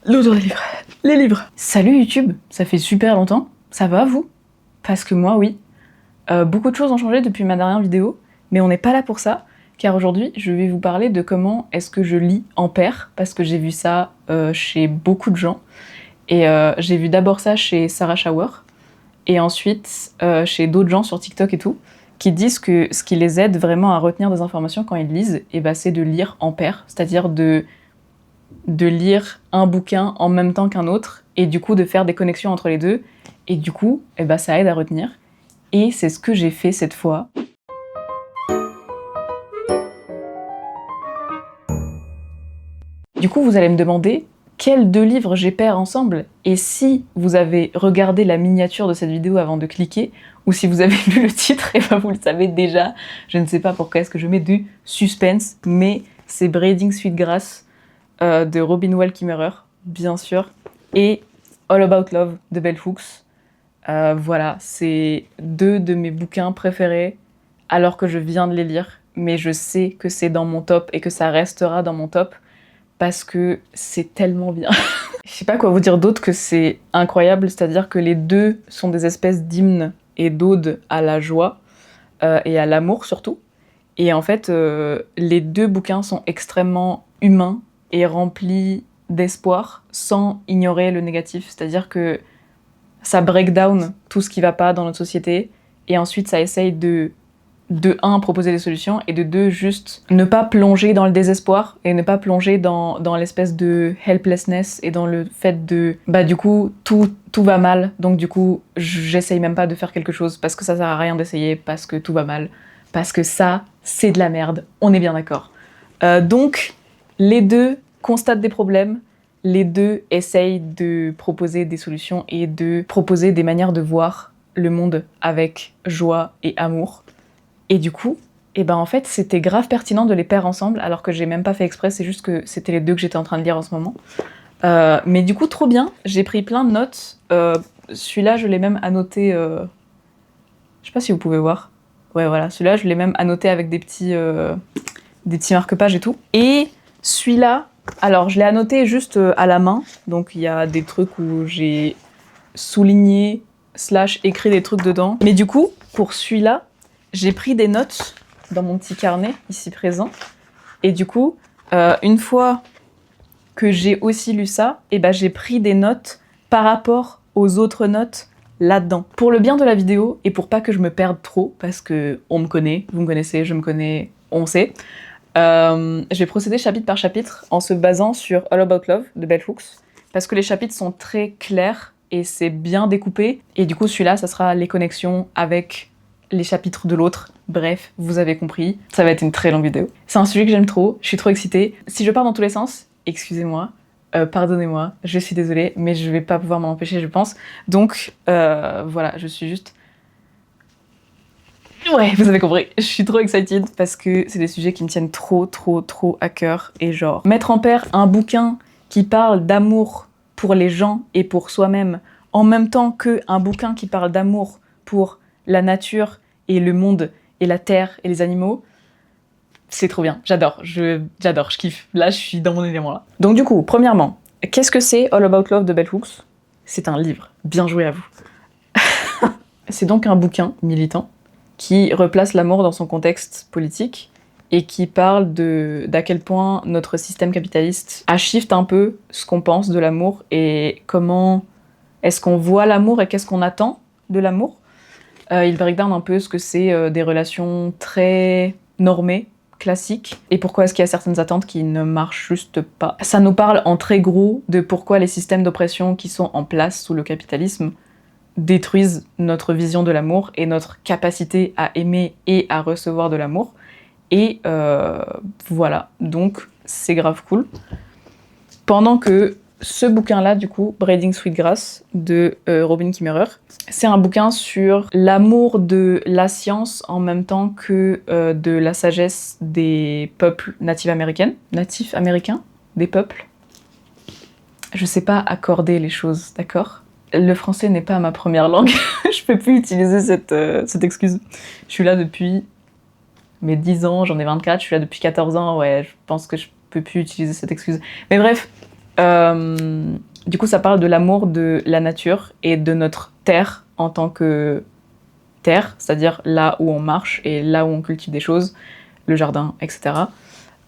L'odeur des livres. Les livres. Salut YouTube, ça fait super longtemps. Ça va vous? Parce que moi oui. Beaucoup de choses ont changé depuis ma dernière vidéo, mais on n'est pas là pour ça, car aujourd'hui je vais vous parler de comment est-ce que je lis en paire, parce que j'ai vu ça chez beaucoup de gens. Et j'ai vu d'abord ça chez Sarah Shower, et ensuite chez d'autres gens sur TikTok et tout, qui disent que ce qui les aide vraiment à retenir des informations quand ils lisent, et bah, c'est de lire en paire, c'est-à-dire de lire un bouquin en même temps qu'un autre, et du coup de faire des connexions entre les deux, et du coup et bah, ça aide à retenir. Et c'est ce que j'ai fait cette fois. Du coup, vous allez me demander quels deux livres j'ai paire ensemble, et si vous avez regardé la miniature de cette vidéo avant de cliquer, ou si vous avez lu le titre, et ben vous le savez déjà. Je ne sais pas pourquoi est-ce que je mets du suspense, mais c'est Braiding Sweetgrass de Robin Wall Kimmerer, bien sûr, et All About Love de Bell Hooks. Voilà, c'est deux de mes bouquins préférés, alors que je viens de les lire, mais je sais que c'est dans mon top et que ça restera dans mon top, parce que c'est tellement bien. Je sais pas quoi vous dire d'autre que c'est incroyable, c'est-à-dire que les deux sont des espèces d'hymnes et d'odes à la joie, et à l'amour surtout. Et en fait, les deux bouquins sont extrêmement humains et remplis d'espoir, sans ignorer le négatif, c'est-à-dire que ça break down tout ce qui va pas dans notre société, et ensuite ça essaye de un, proposer des solutions, et de deux, juste ne pas plonger dans le désespoir, et ne pas plonger dans l'espèce de helplessness, et dans le fait de, bah du coup, tout va mal, donc du coup, j'essaye même pas de faire quelque chose, parce que ça sert à rien d'essayer, parce que tout va mal, parce que ça, c'est de la merde, on est bien d'accord. Donc, les deux constatent des problèmes, les deux essayent de proposer des solutions et de proposer des manières de voir le monde avec joie et amour. Et du coup, et ben en fait, c'était grave pertinent de les paire ensemble, alors que j'ai même pas fait exprès, c'est juste que c'était les deux que j'étais en train de lire en ce moment. Mais du coup, trop bien, j'ai pris plein de notes. Celui-là, je l'ai même annoté... Je sais pas si vous pouvez voir. Ouais, voilà, celui-là, je l'ai même annoté avec des petits marque-pages et tout. Et celui-là, alors je l'ai annoté juste à la main, donc il y a des trucs où j'ai souligné / écrit des trucs dedans. Mais du coup, pour celui-là, j'ai pris des notes dans mon petit carnet ici présent. Et du coup, une fois que j'ai aussi lu ça, et ben j'ai pris des notes par rapport aux autres notes là-dedans. Pour le bien de la vidéo, et pour pas que je me perde trop, parce que on me connaît, vous me connaissez, je me connais, on sait, je vais procéder chapitre par chapitre en se basant sur All About Love de Bell Hooks, parce que les chapitres sont très clairs et c'est bien découpé, et du coup celui-là ça sera les connexions avec les chapitres de l'autre. Bref, vous avez compris, ça va être une très longue vidéo. C'est un sujet que j'aime trop, je suis trop excitée. Si je pars dans tous les sens, excusez-moi, pardonnez-moi, je suis désolée, mais je vais pas pouvoir m'en empêcher, je pense. Donc voilà, je suis juste... Ouais, vous avez compris, je suis trop excited parce que c'est des sujets qui me tiennent trop à cœur. Et genre, mettre en paire un bouquin qui parle d'amour pour les gens et pour soi-même, en même temps qu'un bouquin qui parle d'amour pour la nature et le monde et la terre et les animaux, c'est trop bien, j'adore, je kiffe. Là, je suis dans mon élément là. Donc du coup, premièrement, qu'est-ce que c'est All About Love de Bell Hooks? C'est un livre, bien joué à vous. C'est donc un bouquin militant qui replace l'amour dans son contexte politique et qui parle d'à quel point notre système capitaliste a shift un peu ce qu'on pense de l'amour et comment est-ce qu'on voit l'amour et qu'est-ce qu'on attend de l'amour. Il break down un peu ce que c'est des relations très normées, classiques, et pourquoi est-ce qu'il y a certaines attentes qui ne marchent juste pas. Ça nous parle en très gros de pourquoi les systèmes d'oppression qui sont en place sous le capitalisme détruisent notre vision de l'amour et notre capacité à aimer et à recevoir de l'amour. Et voilà, donc c'est grave cool. Pendant que ce bouquin-là, du coup, Braiding Sweetgrass de Robin Kimmerer, c'est un bouquin sur l'amour de la science en même temps que de la sagesse des peuples natifs américains, des peuples. Je sais pas accorder les choses, d'accord ? Le français n'est pas ma première langue, je peux plus utiliser cette excuse. Je suis là depuis mes 10 ans, j'en ai 24, je suis là depuis 14 ans, ouais, je pense que je peux plus utiliser cette excuse. Mais bref, Du coup, ça parle de l'amour de la nature et de notre terre en tant que terre, c'est-à-dire là où on marche et là où on cultive des choses, le jardin, etc.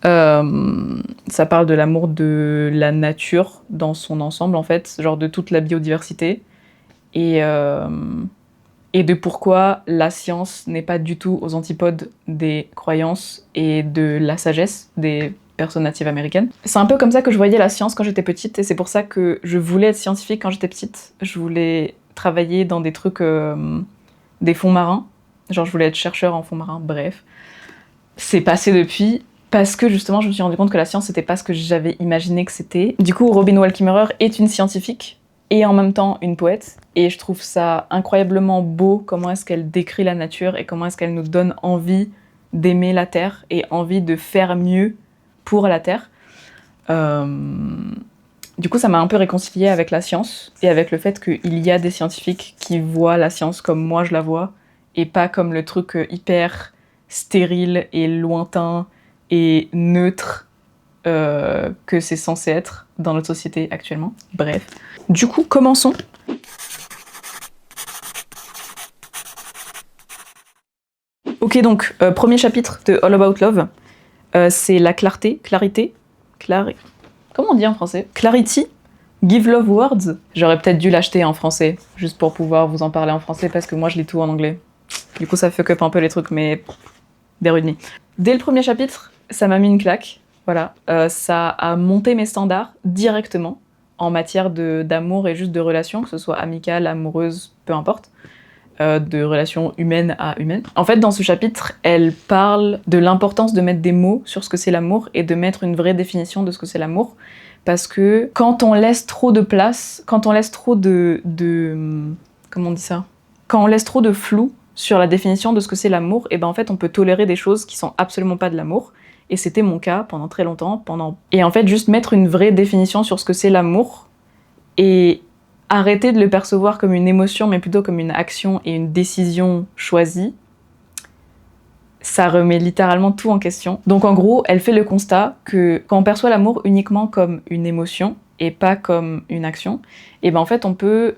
Ça parle de l'amour de la nature dans son ensemble, en fait, genre de toute la biodiversité, et de pourquoi la science n'est pas du tout aux antipodes des croyances et de la sagesse des personnes natives américaines. C'est un peu comme ça que je voyais la science quand j'étais petite, et c'est pour ça que je voulais être scientifique quand j'étais petite. Je voulais travailler dans des trucs, des fonds marins, genre je voulais être chercheur en fonds marins, bref. C'est passé depuis, parce que justement je me suis rendu compte que la science c'était pas ce que j'avais imaginé que c'était. Du coup, Robin Wall Kimmerer est une scientifique et en même temps une poète, et je trouve ça incroyablement beau comment est-ce qu'elle décrit la nature et comment est-ce qu'elle nous donne envie d'aimer la Terre et envie de faire mieux pour la Terre. Du coup, ça m'a un peu réconciliée avec la science et avec le fait qu'il y a des scientifiques qui voient la science comme moi je la vois et pas comme le truc hyper stérile et lointain et neutre que c'est censé être dans notre société actuellement. Bref. Du coup, commençons. Ok, donc, premier chapitre de All About Love, c'est la clarité. Comment on dit en français? Clarity, Give Love Words. J'aurais peut-être dû l'acheter en français, juste pour pouvoir vous en parler en français, parce que moi je lis tout en anglais. Du coup, ça fuck up un peu les trucs, mais Berudni. Dès le premier chapitre, ça m'a mis une claque. Voilà, ça a monté mes standards directement en matière d'amour et juste de relations, que ce soit amicale, amoureuse, peu importe, de relations humaines à humaines. En fait, dans ce chapitre, elle parle de l'importance de mettre des mots sur ce que c'est l'amour et de mettre une vraie définition de ce que c'est l'amour. Parce que quand on laisse trop de place, quand on laisse trop comment on dit ça? Quand on laisse trop de flou sur la définition de ce que c'est l'amour, et ben en fait on peut tolérer des choses qui sont absolument pas de l'amour. Et c'était mon cas pendant très longtemps. Et en fait, juste mettre une vraie définition sur ce que c'est l'amour et arrêter de le percevoir comme une émotion, mais plutôt comme une action et une décision choisie, ça remet littéralement tout en question. Donc en gros, elle fait le constat que quand on perçoit l'amour uniquement comme une émotion et pas comme une action, et ben en fait on peut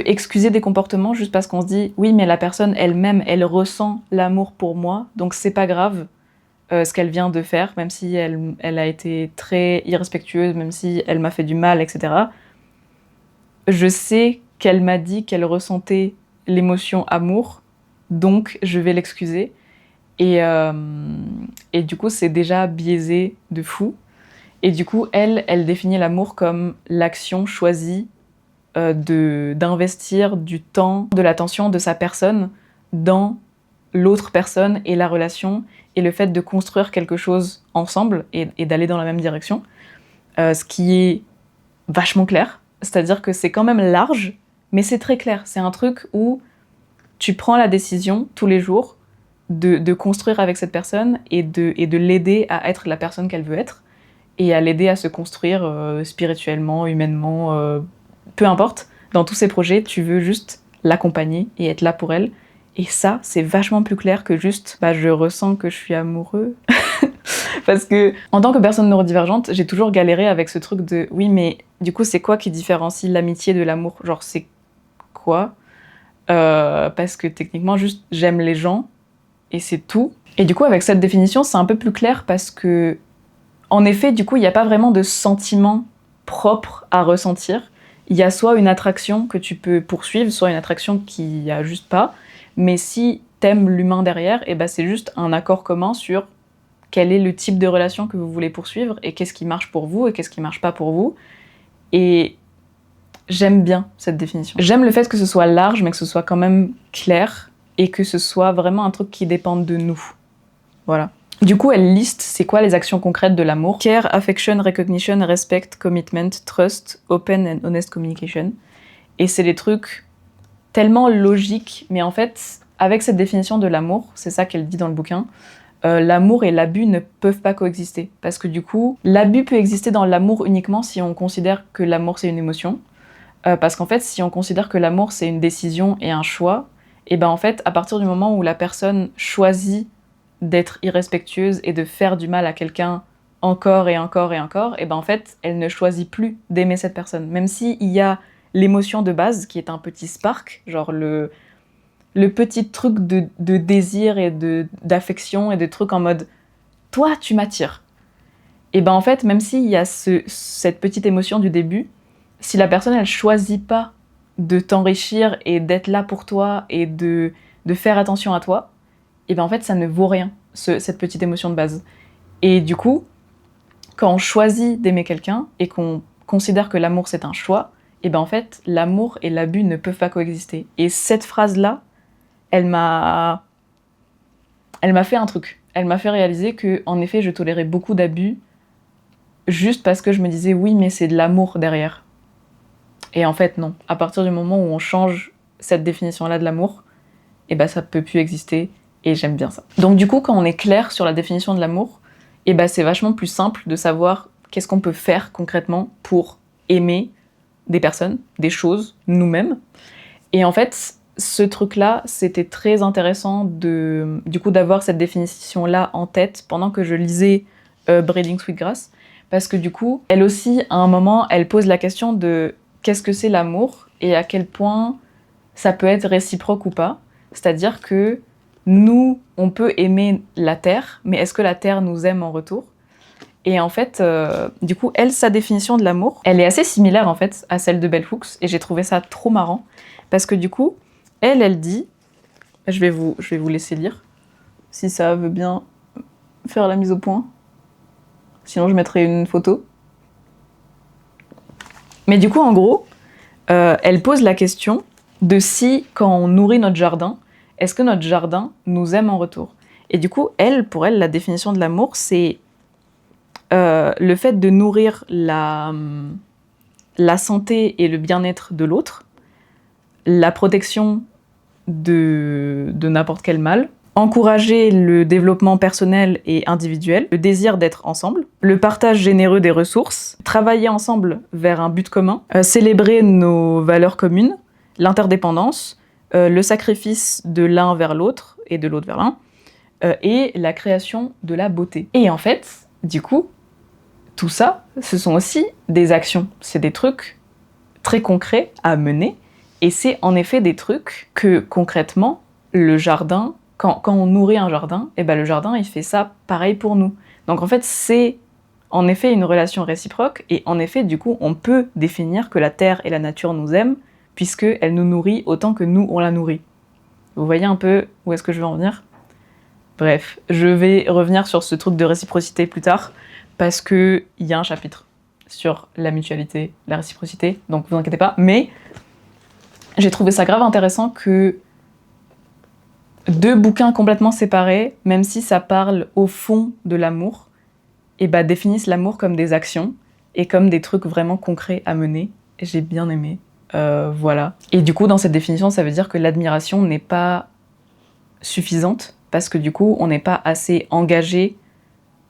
excuser des comportements juste parce qu'on se dit oui, mais la personne elle-même, elle ressent l'amour pour moi, donc c'est pas grave ce qu'elle vient de faire, même si elle a été très irrespectueuse, même si elle m'a fait du mal, etc. Je sais qu'elle m'a dit qu'elle ressentait l'émotion amour, donc je vais l'excuser. Et du coup, c'est déjà biaisé de fou. Et du coup, elle définit l'amour comme l'action choisie d'investir du temps, de l'attention de sa personne dans l'autre personne et la relation et le fait de construire quelque chose ensemble et d'aller dans la même direction. Ce qui est vachement clair. C'est-à-dire que c'est quand même large, mais c'est très clair. C'est un truc où tu prends la décision tous les jours de construire avec cette personne et de l'aider à être la personne qu'elle veut être et à l'aider à se construire spirituellement, humainement, peu importe. Dans tous ces projets, tu veux juste l'accompagner et être là pour elle. Et ça, c'est vachement plus clair que juste je ressens que je suis amoureux. Parce que, en tant que personne neurodivergente, j'ai toujours galéré avec ce truc de oui, mais du coup, c'est quoi qui différencie l'amitié de l'amour? Genre, c'est quoi? Parce que techniquement, juste j'aime les gens et c'est tout. Et du coup, avec cette définition, c'est un peu plus clair parce que, en effet, du coup, il n'y a pas vraiment de sentiment propre à ressentir. Il y a soit une attraction que tu peux poursuivre, soit une attraction qu'il n'y a juste pas. Mais si t'aimes l'humain derrière, et c'est juste un accord commun sur quel est le type de relation que vous voulez poursuivre et qu'est-ce qui marche pour vous et qu'est-ce qui marche pas pour vous. Et j'aime bien cette définition. J'aime le fait que ce soit large, mais que ce soit quand même clair et que ce soit vraiment un truc qui dépende de nous. Voilà. Du coup, elle liste c'est quoi les actions concrètes de l'amour. Care, affection, recognition, respect, commitment, trust, open and honest communication. Et c'est des trucs tellement logiques, mais en fait, avec cette définition de l'amour, c'est ça qu'elle dit dans le bouquin, l'amour et l'abus ne peuvent pas coexister. Parce que du coup, l'abus peut exister dans l'amour uniquement si on considère que l'amour c'est une émotion. Parce qu'en fait, si on considère que l'amour c'est une décision et un choix, et en fait, à partir du moment où la personne choisit d'être irrespectueuse et de faire du mal à quelqu'un encore et encore et encore, et ben en fait, elle ne choisit plus d'aimer cette personne. Même s'il y a l'émotion de base, qui est un petit spark, genre le petit truc de désir et d'affection et de trucs en mode « toi, tu m'attires ». Et ben en fait, même s'il y a cette petite émotion du début, si la personne, elle choisit pas de t'enrichir et d'être là pour toi et de faire attention à toi, et ben en fait, ça ne vaut rien, cette petite émotion de base. Et du coup, quand on choisit d'aimer quelqu'un et qu'on considère que l'amour, c'est un choix, et ben en fait, l'amour et l'abus ne peuvent pas coexister. Et cette phrase-là, elle m'a fait un truc. Elle m'a fait réaliser que, en effet, je tolérais beaucoup d'abus juste parce que je me disais oui, mais c'est de l'amour derrière. Et en fait, non. À partir du moment où on change cette définition-là de l'amour, et ben ça peut plus exister. Et j'aime bien ça. Donc du coup, quand on est clair sur la définition de l'amour, et ben c'est vachement plus simple de savoir qu'est-ce qu'on peut faire concrètement pour aimer des personnes, des choses, nous-mêmes. Et en fait, ce truc-là, c'était très intéressant du coup d'avoir cette définition-là en tête pendant que je lisais Braiding Sweetgrass, parce que du coup, elle aussi, à un moment, elle pose la question de qu'est-ce que c'est l'amour et à quel point ça peut être réciproque ou pas. C'est-à-dire que nous, on peut aimer la Terre, mais est-ce que la Terre nous aime en retour ? Et en fait, du coup, elle, sa définition de l'amour, elle est assez similaire en fait à celle de Bell Hooks, et j'ai trouvé ça trop marrant, parce que du coup, elle dit, je vais vous laisser lire, si ça veut bien faire la mise au point, sinon je mettrai une photo. Mais du coup, en gros, elle pose la question de si, quand on nourrit notre jardin, est-ce que notre jardin nous aime en retour ? Et du coup, pour elle, la définition de l'amour, c'est le fait de nourrir la santé et le bien-être de l'autre, la protection de n'importe quel mal, encourager le développement personnel et individuel, le désir d'être ensemble, le partage généreux des ressources, travailler ensemble vers un but commun, célébrer nos valeurs communes, l'interdépendance, le sacrifice de l'un vers l'autre et de l'autre vers l'un, et la création de la beauté. Et en fait, du coup, tout ça, ce sont aussi des actions. C'est des trucs très concrets à mener, et c'est en effet des trucs que, concrètement, le jardin, quand on nourrit un jardin, et ben le jardin, il fait ça pareil pour nous. Donc en fait, c'est en effet une relation réciproque, et en effet, du coup, on peut définir que la terre et la nature nous aiment, puisqu'elle nous nourrit autant que nous, on la nourrit. Vous voyez un peu où est-ce que je veux en venir ? Bref, je vais revenir sur ce truc de réciprocité plus tard, parce qu'il y a un chapitre sur la mutualité, la réciprocité, donc vous inquiétez pas, mais j'ai trouvé ça grave intéressant que deux bouquins complètement séparés, même si ça parle au fond de l'amour, et bah définissent l'amour comme des actions et comme des trucs vraiment concrets à mener. J'ai bien aimé, voilà. Et du coup, dans cette définition, ça veut dire que l'admiration n'est pas suffisante, parce que du coup, on n'est pas assez engagé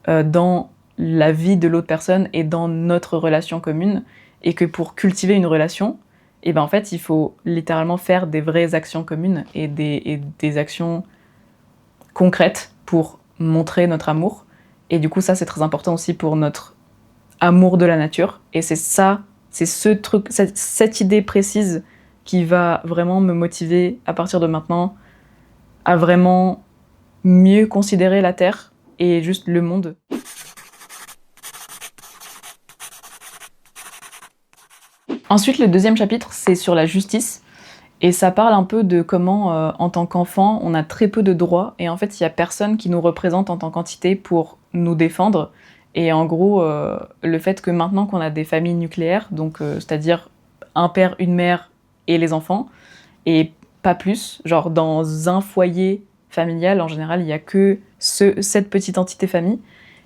dans la vie de l'autre personne et dans notre relation commune, et que pour cultiver une relation, et ben en fait, il faut littéralement faire des vraies actions communes et des actions concrètes pour montrer notre amour. Et du coup, ça, c'est très important aussi pour notre amour de la nature. Et c'est ça, c'est ce truc, cette idée précise qui va vraiment me motiver à partir de maintenant à vraiment mieux considérer la Terre et juste le monde. Ensuite, le deuxième chapitre, c'est sur la justice. Et ça parle un peu de comment, en tant qu'enfant, on a très peu de droits. Et en fait, il n'y a personne qui nous représente en tant qu'entité pour nous défendre. Et en gros, le fait que maintenant qu'on a des familles nucléaires, donc c'est-à-dire un père, une mère et les enfants, et pas plus, genre dans un foyer familial, en général, il n'y a que cette petite entité famille,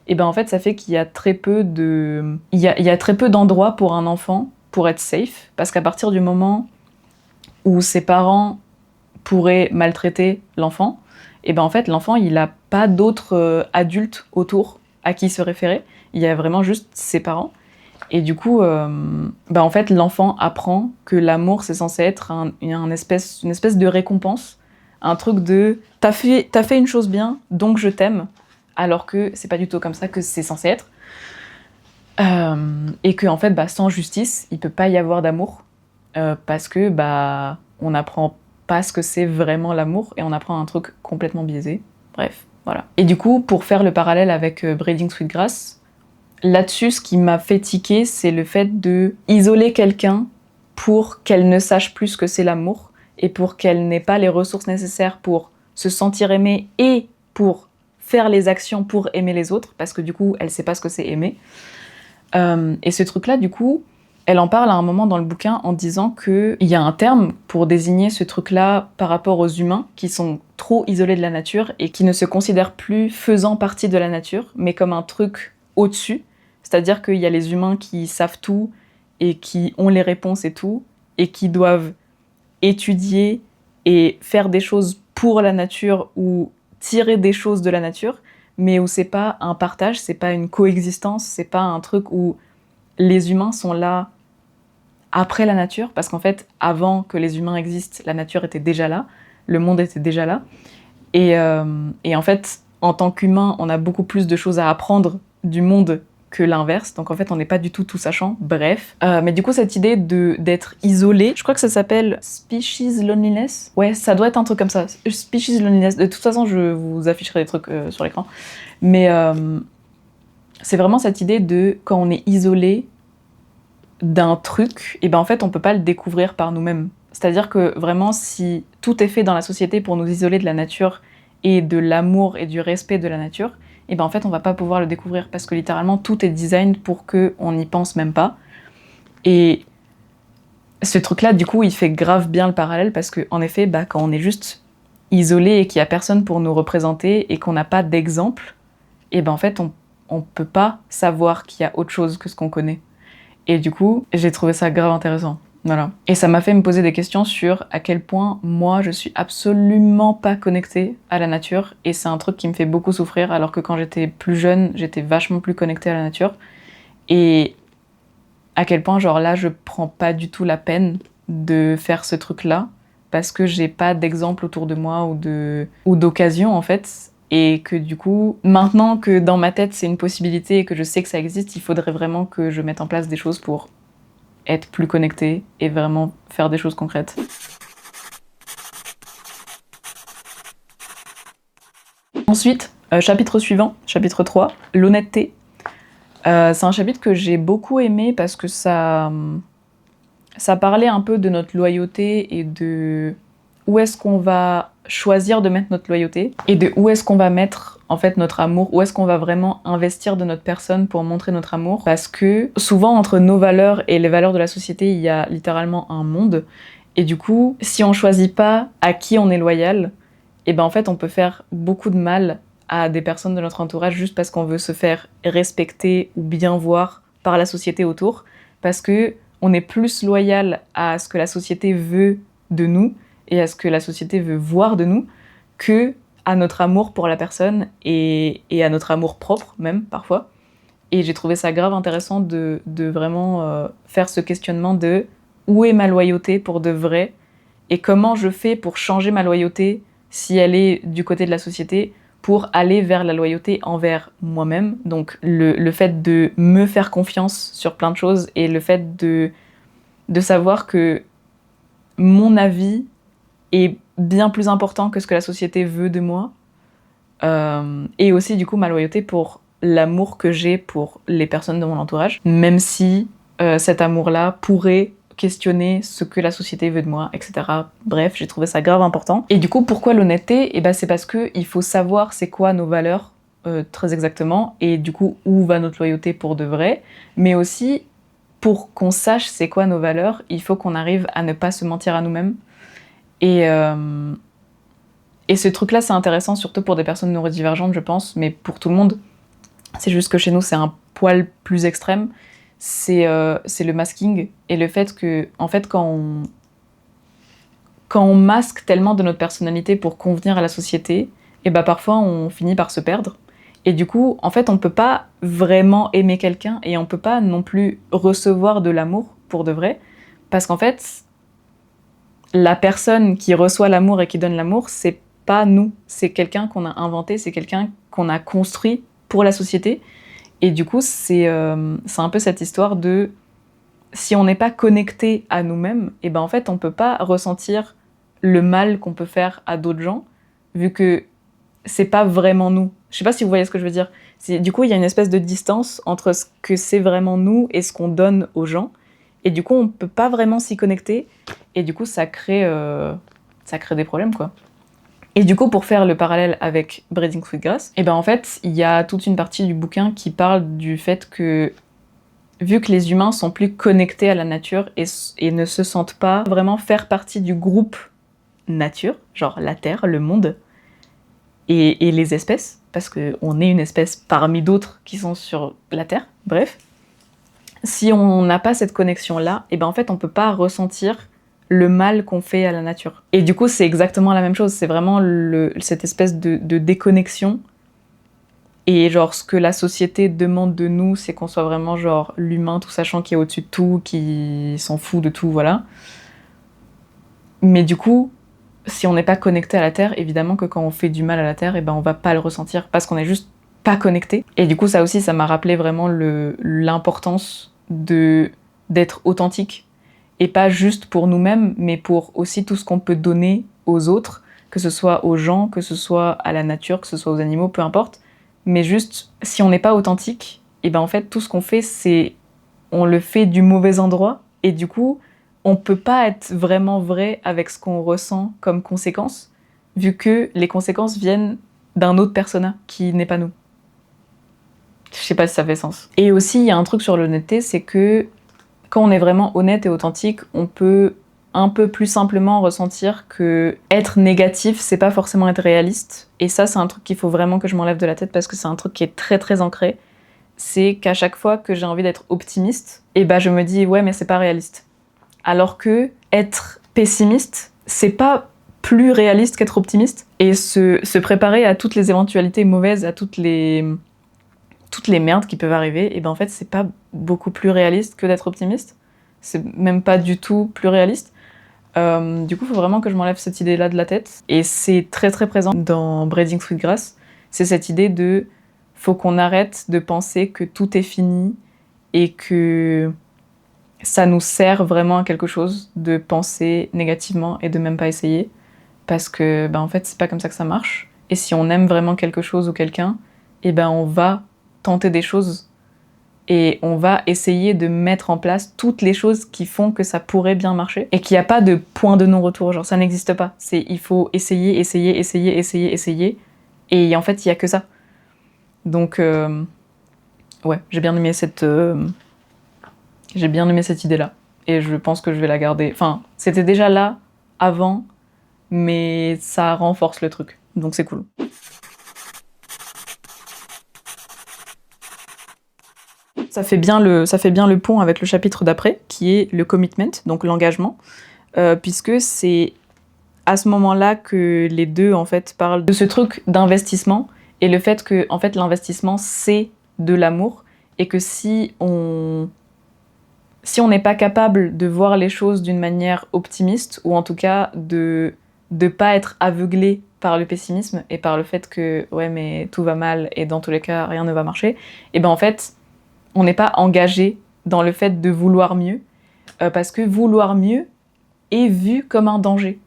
et ben en fait, ça fait qu'il y a très peu il y a très peu d'endroits pour un enfant pour être safe, parce qu'à partir du moment où ses parents pourraient maltraiter l'enfant, et ben en fait, l'enfant, il n'a pas d'autres adultes autour à qui se référer, il y a vraiment juste ses parents. Et du coup, en fait, l'enfant apprend que l'amour, c'est censé être une espèce de récompense, un truc de « t'as fait une chose bien, donc je t'aime », alors que c'est pas du tout comme ça que c'est censé être. Et que en fait, sans justice, il peut pas y avoir d'amour, parce que on n'apprend pas ce que c'est vraiment l'amour et on apprend un truc complètement biaisé. Bref, voilà. Et du coup, pour faire le parallèle avec Braiding Sweetgrass, là-dessus, ce qui m'a fait tiquer, c'est le fait de isoler quelqu'un pour qu'elle ne sache plus ce que c'est l'amour et pour qu'elle n'ait pas les ressources nécessaires pour se sentir aimée et pour faire les actions pour aimer les autres, parce que du coup, elle sait pas ce que c'est aimer. Et ce truc-là, du coup, elle en parle à un moment dans le bouquin en disant qu'il y a un terme pour désigner ce truc-là par rapport aux humains qui sont trop isolés de la nature et qui ne se considèrent plus faisant partie de la nature, mais comme un truc au-dessus. C'est-à-dire qu'il y a les humains qui savent tout et qui ont les réponses et tout, et qui doivent étudier et faire des choses pour la nature ou tirer des choses de la nature, mais où c'est pas un partage, c'est pas une coexistence, c'est pas un truc où les humains sont là après la nature, parce qu'en fait, avant que les humains existent, la nature était déjà là, le monde était déjà là, et en fait, en tant qu'humain, on a beaucoup plus de choses à apprendre du monde que l'inverse, donc en fait on n'est pas du tout sachant, bref. Mais du coup cette idée d'être isolé, je crois que ça s'appelle Species Loneliness. Ouais, ça doit être un truc comme ça, Species Loneliness. De toute façon je vous afficherai des trucs sur l'écran. Mais c'est vraiment cette idée de quand on est isolé d'un truc, et en fait on peut pas le découvrir par nous-mêmes. C'est-à-dire que vraiment si tout est fait dans la société pour nous isoler de la nature et de l'amour et du respect de la nature, et en fait on va pas pouvoir le découvrir parce que littéralement tout est design pour qu'on n'y pense même pas. Et ce truc-là, du coup, il fait grave bien le parallèle parce que en effet, quand on est juste isolé et qu'il y a personne pour nous représenter et qu'on n'a pas d'exemple, et en fait on peut pas savoir qu'il y a autre chose que ce qu'on connaît. Et du coup, j'ai trouvé ça grave intéressant. Voilà. Et ça m'a fait me poser des questions sur à quel point moi je suis absolument pas connectée à la nature, et c'est un truc qui me fait beaucoup souffrir, alors que quand j'étais plus jeune, j'étais vachement plus connectée à la nature. Et à quel point genre là je prends pas du tout la peine de faire ce truc-là parce que j'ai pas d'exemple autour de moi ou d'occasion en fait, et que du coup, maintenant que dans ma tête c'est une possibilité et que je sais que ça existe, il faudrait vraiment que je mette en place des choses pour être plus connectée et vraiment faire des choses concrètes. Ensuite, chapitre suivant, chapitre 3, l'honnêteté. C'est un chapitre que j'ai beaucoup aimé parce que ça parlait un peu de notre loyauté et de où est-ce qu'on va choisir de mettre notre loyauté et de où est-ce qu'on va mettre en fait notre amour, où est-ce qu'on va vraiment investir de notre personne pour montrer notre amour, parce que souvent entre nos valeurs et les valeurs de la société, il y a littéralement un monde, et du coup, si on choisit pas à qui on est loyal, et en fait on peut faire beaucoup de mal à des personnes de notre entourage juste parce qu'on veut se faire respecter ou bien voir par la société autour, parce que on est plus loyal à ce que la société veut de nous et à ce que la société veut voir de nous que à notre amour pour la personne et à notre amour propre même parfois. Et j'ai trouvé ça grave intéressant de vraiment faire ce questionnement de où est ma loyauté pour de vrai et comment je fais pour changer ma loyauté si elle est du côté de la société pour aller vers la loyauté envers moi-même. Donc le fait de me faire confiance sur plein de choses et le fait de savoir que mon avis est bien plus important que ce que la société veut de moi. Et aussi du coup ma loyauté pour l'amour que j'ai pour les personnes de mon entourage, même si cet amour-là pourrait questionner ce que la société veut de moi, etc. Bref, j'ai trouvé ça grave important. Et du coup, pourquoi l'honnêteté ? C'est parce qu'il faut savoir c'est quoi nos valeurs très exactement, et du coup où va notre loyauté pour de vrai, mais aussi pour qu'on sache c'est quoi nos valeurs, il faut qu'on arrive à ne pas se mentir à nous-mêmes. Et ce truc-là, c'est intéressant, surtout pour des personnes neurodivergentes, je pense, mais pour tout le monde. C'est juste que chez nous, c'est un poil plus extrême. C'est le masking et le fait que, en fait, quand on masque tellement de notre personnalité pour convenir à la société, et parfois on finit par se perdre. Et du coup, en fait, on peut pas vraiment aimer quelqu'un et on peut pas non plus recevoir de l'amour pour de vrai, parce qu'en fait, la personne qui reçoit l'amour et qui donne l'amour, c'est pas nous, c'est quelqu'un qu'on a inventé, c'est quelqu'un qu'on a construit pour la société. Et du coup, c'est un peu cette histoire de si on n'est pas connecté à nous-mêmes, et ben en fait, on peut pas ressentir le mal qu'on peut faire à d'autres gens, vu que c'est pas vraiment nous. Je sais pas si vous voyez ce que je veux dire. Du coup, il y a une espèce de distance entre ce que c'est vraiment nous et ce qu'on donne aux gens. Et du coup, on peut pas vraiment s'y connecter. Et du coup, ça crée des problèmes, quoi. Et du coup, pour faire le parallèle avec Breeding Sweetgrass, et ben en fait, il y a toute une partie du bouquin qui parle du fait que, vu que les humains sont plus connectés à la nature et ne se sentent pas vraiment faire partie du groupe nature, genre la Terre, le monde, et les espèces, parce qu'on est une espèce parmi d'autres qui sont sur la Terre, bref, si on n'a pas cette connexion-là, et ben en fait on peut pas ressentir le mal qu'on fait à la nature. Et du coup c'est exactement la même chose, c'est vraiment cette espèce de déconnexion. Et genre ce que la société demande de nous, c'est qu'on soit vraiment genre l'humain tout sachant qui est au-dessus de tout, qui s'en fout de tout, voilà. Mais du coup, si on n'est pas connecté à la Terre, évidemment que quand on fait du mal à la Terre, et ben on va pas le ressentir parce qu'on est juste pas connecté. Et du coup, ça aussi, ça m'a rappelé vraiment l'importance d'être authentique. Et pas juste pour nous-mêmes, mais pour aussi tout ce qu'on peut donner aux autres, que ce soit aux gens, que ce soit à la nature, que ce soit aux animaux, peu importe. Mais juste, si on n'est pas authentique, et ben en fait, tout ce qu'on fait, on le fait du mauvais endroit. Et du coup, on peut pas être vraiment vrai avec ce qu'on ressent comme conséquence, vu que les conséquences viennent d'un autre persona qui n'est pas nous. Je sais pas si ça fait sens. Et aussi, il y a un truc sur l'honnêteté, c'est que quand on est vraiment honnête et authentique, on peut un peu plus simplement ressentir que être négatif, c'est pas forcément être réaliste. Et ça, c'est un truc qu'il faut vraiment que je m'enlève de la tête parce que c'est un truc qui est très très ancré. C'est qu'à chaque fois que j'ai envie d'être optimiste, et ben je me dis ouais mais c'est pas réaliste. Alors que être pessimiste, c'est pas plus réaliste qu'être optimiste. Et se préparer à toutes les éventualités mauvaises, à toutes les merdes qui peuvent arriver, et ben en fait c'est pas beaucoup plus réaliste que d'être optimiste. C'est même pas du tout plus réaliste. Du coup, il faut vraiment que je m'enlève cette idée-là de la tête. Et c'est très très présent dans Breeding Sweetgrass. C'est cette idée de faut qu'on arrête de penser que tout est fini et que ça nous sert vraiment à quelque chose de penser négativement et de même pas essayer. Parce que ben en fait, c'est pas comme ça que ça marche. Et si on aime vraiment quelque chose ou quelqu'un, et ben on va tenter des choses et on va essayer de mettre en place toutes les choses qui font que ça pourrait bien marcher et qu'il n'y a pas de point de non-retour, genre ça n'existe pas. Il faut essayer, essayer, essayer, essayer, essayer et en fait il n'y a que ça. Donc ouais, j'ai bien aimé cette idée-là et je pense que je vais la garder. Enfin, c'était déjà là avant, mais ça renforce le truc, donc c'est cool. Ça fait bien le pont avec le chapitre d'après, qui est le commitment, donc l'engagement, puisque c'est à ce moment-là que les deux en fait parlent de ce truc d'investissement et le fait que en fait l'investissement c'est de l'amour et que si on n'est pas capable de voir les choses d'une manière optimiste ou en tout cas de pas être aveuglé par le pessimisme et par le fait que ouais mais tout va mal et dans tous les cas rien ne va marcher, et ben en fait on n'est pas engagé dans le fait de vouloir mieux, parce que vouloir mieux est vu comme un danger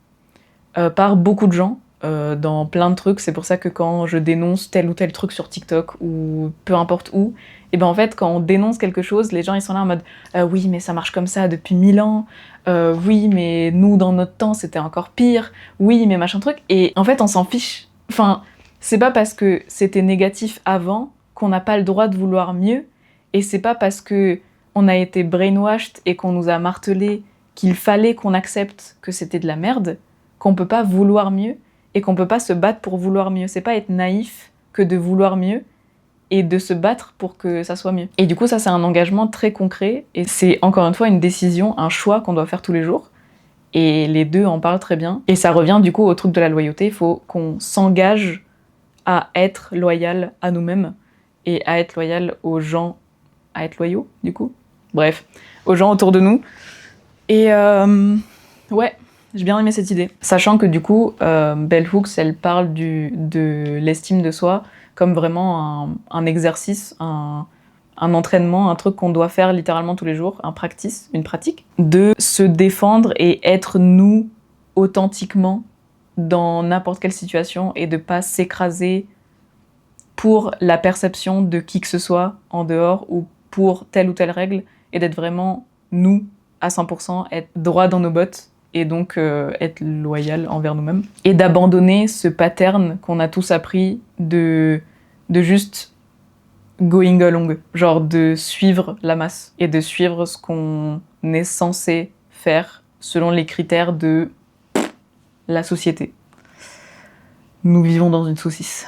par beaucoup de gens, dans plein de trucs. C'est pour ça que quand je dénonce tel ou tel truc sur TikTok, ou peu importe où, et ben en fait, quand on dénonce quelque chose, les gens ils sont là en mode oui, mais ça marche comme ça depuis 1000 ans, oui, mais nous, dans notre temps, c'était encore pire, oui, mais machin truc, et en fait, on s'en fiche. Enfin, c'est pas parce que c'était négatif avant qu'on n'a pas le droit de vouloir mieux. Et c'est pas parce que on a été brainwashed et qu'on nous a martelé qu'il fallait qu'on accepte que c'était de la merde qu'on peut pas vouloir mieux et qu'on peut pas se battre pour vouloir mieux. C'est pas être naïf que de vouloir mieux et de se battre pour que ça soit mieux. Et du coup, ça, c'est un engagement très concret et c'est encore une fois une décision, un choix qu'on doit faire tous les jours. Et les deux en parlent très bien. Et ça revient du coup au truc de la loyauté. Il faut qu'on s'engage à être loyal à nous-mêmes et à être loyal aux gens, à être loyaux, du coup. Bref, aux gens autour de nous. Et ouais, j'ai bien aimé cette idée. Sachant que du coup, Bell Hooks, elle parle de l'estime de soi comme vraiment un exercice, un entraînement, un truc qu'on doit faire littéralement tous les jours, une pratique, de se défendre et être nous authentiquement dans n'importe quelle situation et de pas s'écraser pour la perception de qui que ce soit en dehors ou pour telle ou telle règle, et d'être vraiment nous à 100%, être droit dans nos bottes et donc être loyal envers nous-mêmes. Et d'abandonner ce pattern qu'on a tous appris de juste going along, genre de suivre la masse et de suivre ce qu'on est censé faire selon les critères de la société. Nous vivons dans une saucisse.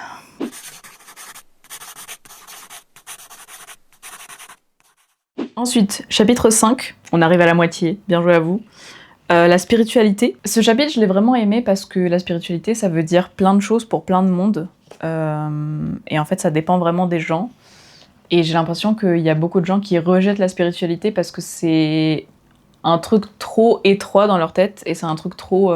Ensuite, chapitre 5, on arrive à la moitié, bien joué à vous. La spiritualité. Ce chapitre, je l'ai vraiment aimé parce que la spiritualité, ça veut dire plein de choses pour plein de monde. Et en fait, ça dépend vraiment des gens. Et j'ai l'impression qu'il y a beaucoup de gens qui rejettent la spiritualité parce que c'est un truc trop étroit dans leur tête et c'est un truc trop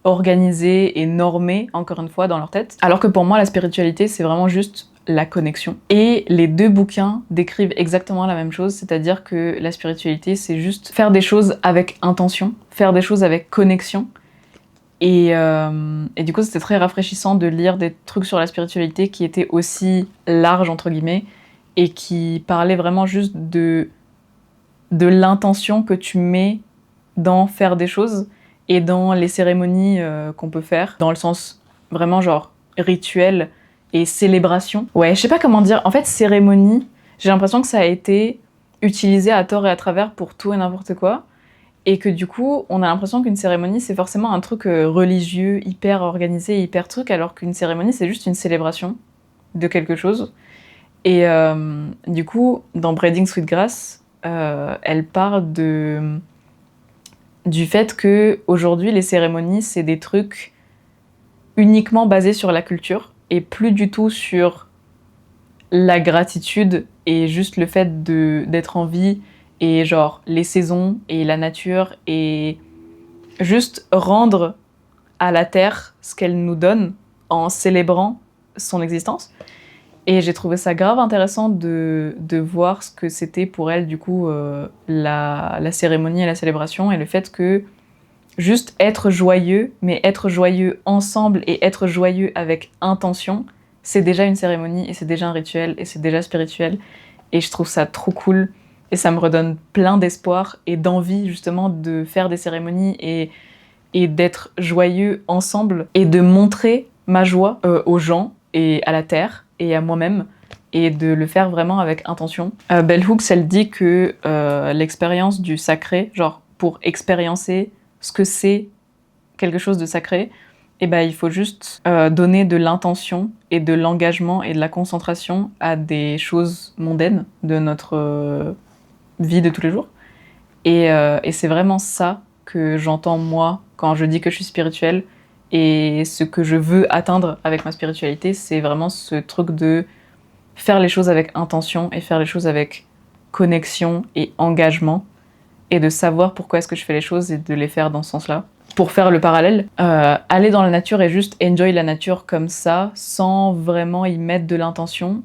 organisé et normé, encore une fois, dans leur tête. Alors que pour moi, la spiritualité, c'est vraiment juste la connexion. Et les deux bouquins décrivent exactement la même chose, c'est-à-dire que la spiritualité, c'est juste faire des choses avec intention, faire des choses avec connexion. Et du coup, c'était très rafraîchissant de lire des trucs sur la spiritualité qui étaient aussi larges, entre guillemets, et qui parlaient vraiment juste de l'intention que tu mets dans faire des choses et dans les cérémonies qu'on peut faire, dans le sens vraiment genre rituel et célébration. Ouais, je sais pas comment dire. En fait, cérémonie, j'ai l'impression que ça a été utilisé à tort et à travers pour tout et n'importe quoi. Et que du coup, on a l'impression qu'une cérémonie, c'est forcément un truc religieux, hyper organisé, hyper truc, alors qu'une cérémonie, c'est juste une célébration de quelque chose. Et du coup, dans Braiding Sweetgrass, elle parle du fait que aujourd'hui, les cérémonies, c'est des trucs uniquement basés sur la culture et plus du tout sur la gratitude et juste le fait d'être en vie et genre les saisons et la nature et juste rendre à la terre ce qu'elle nous donne en célébrant son existence. Et j'ai trouvé ça grave intéressant de voir ce que c'était pour elle du coup la cérémonie et la célébration et le fait que juste être joyeux, mais être joyeux ensemble et être joyeux avec intention, c'est déjà une cérémonie et c'est déjà un rituel et c'est déjà spirituel. Et je trouve ça trop cool et ça me redonne plein d'espoir et d'envie justement de faire des cérémonies et d'être joyeux ensemble et de montrer ma joie aux gens et à la terre et à moi-même et de le faire vraiment avec intention. Bell Hooks, elle dit que l'expérience du sacré, genre pour expériencer ce que c'est quelque chose de sacré, eh ben, il faut juste donner de l'intention et de l'engagement et de la concentration à des choses mondaines de notre vie de tous les jours. Et c'est vraiment ça que j'entends moi quand je dis que je suis spirituelle. Et ce que je veux atteindre avec ma spiritualité, c'est vraiment ce truc de faire les choses avec intention et faire les choses avec connexion et engagement et de savoir pourquoi est-ce que je fais les choses et de les faire dans ce sens-là. Pour faire le parallèle, aller dans la nature et juste enjoy la nature comme ça, sans vraiment y mettre de l'intention,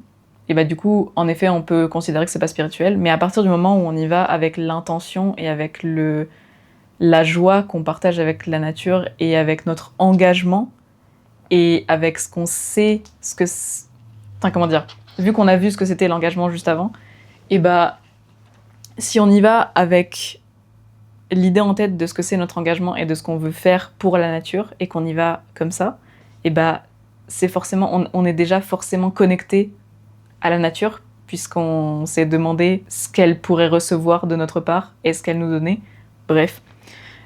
et bah du coup, en effet, on peut considérer que c'est pas spirituel, mais à partir du moment où on y va avec l'intention et avec la joie qu'on partage avec la nature et avec notre engagement et avec ce qu'on sait, enfin comment dire, vu qu'on a vu ce que c'était l'engagement juste avant, et bah si on y va avec l'idée en tête de ce que c'est notre engagement et de ce qu'on veut faire pour la nature et qu'on y va comme ça, et bah c'est forcément, on est déjà forcément connecté à la nature puisqu'on s'est demandé ce qu'elle pourrait recevoir de notre part et ce qu'elle nous donnait. Bref.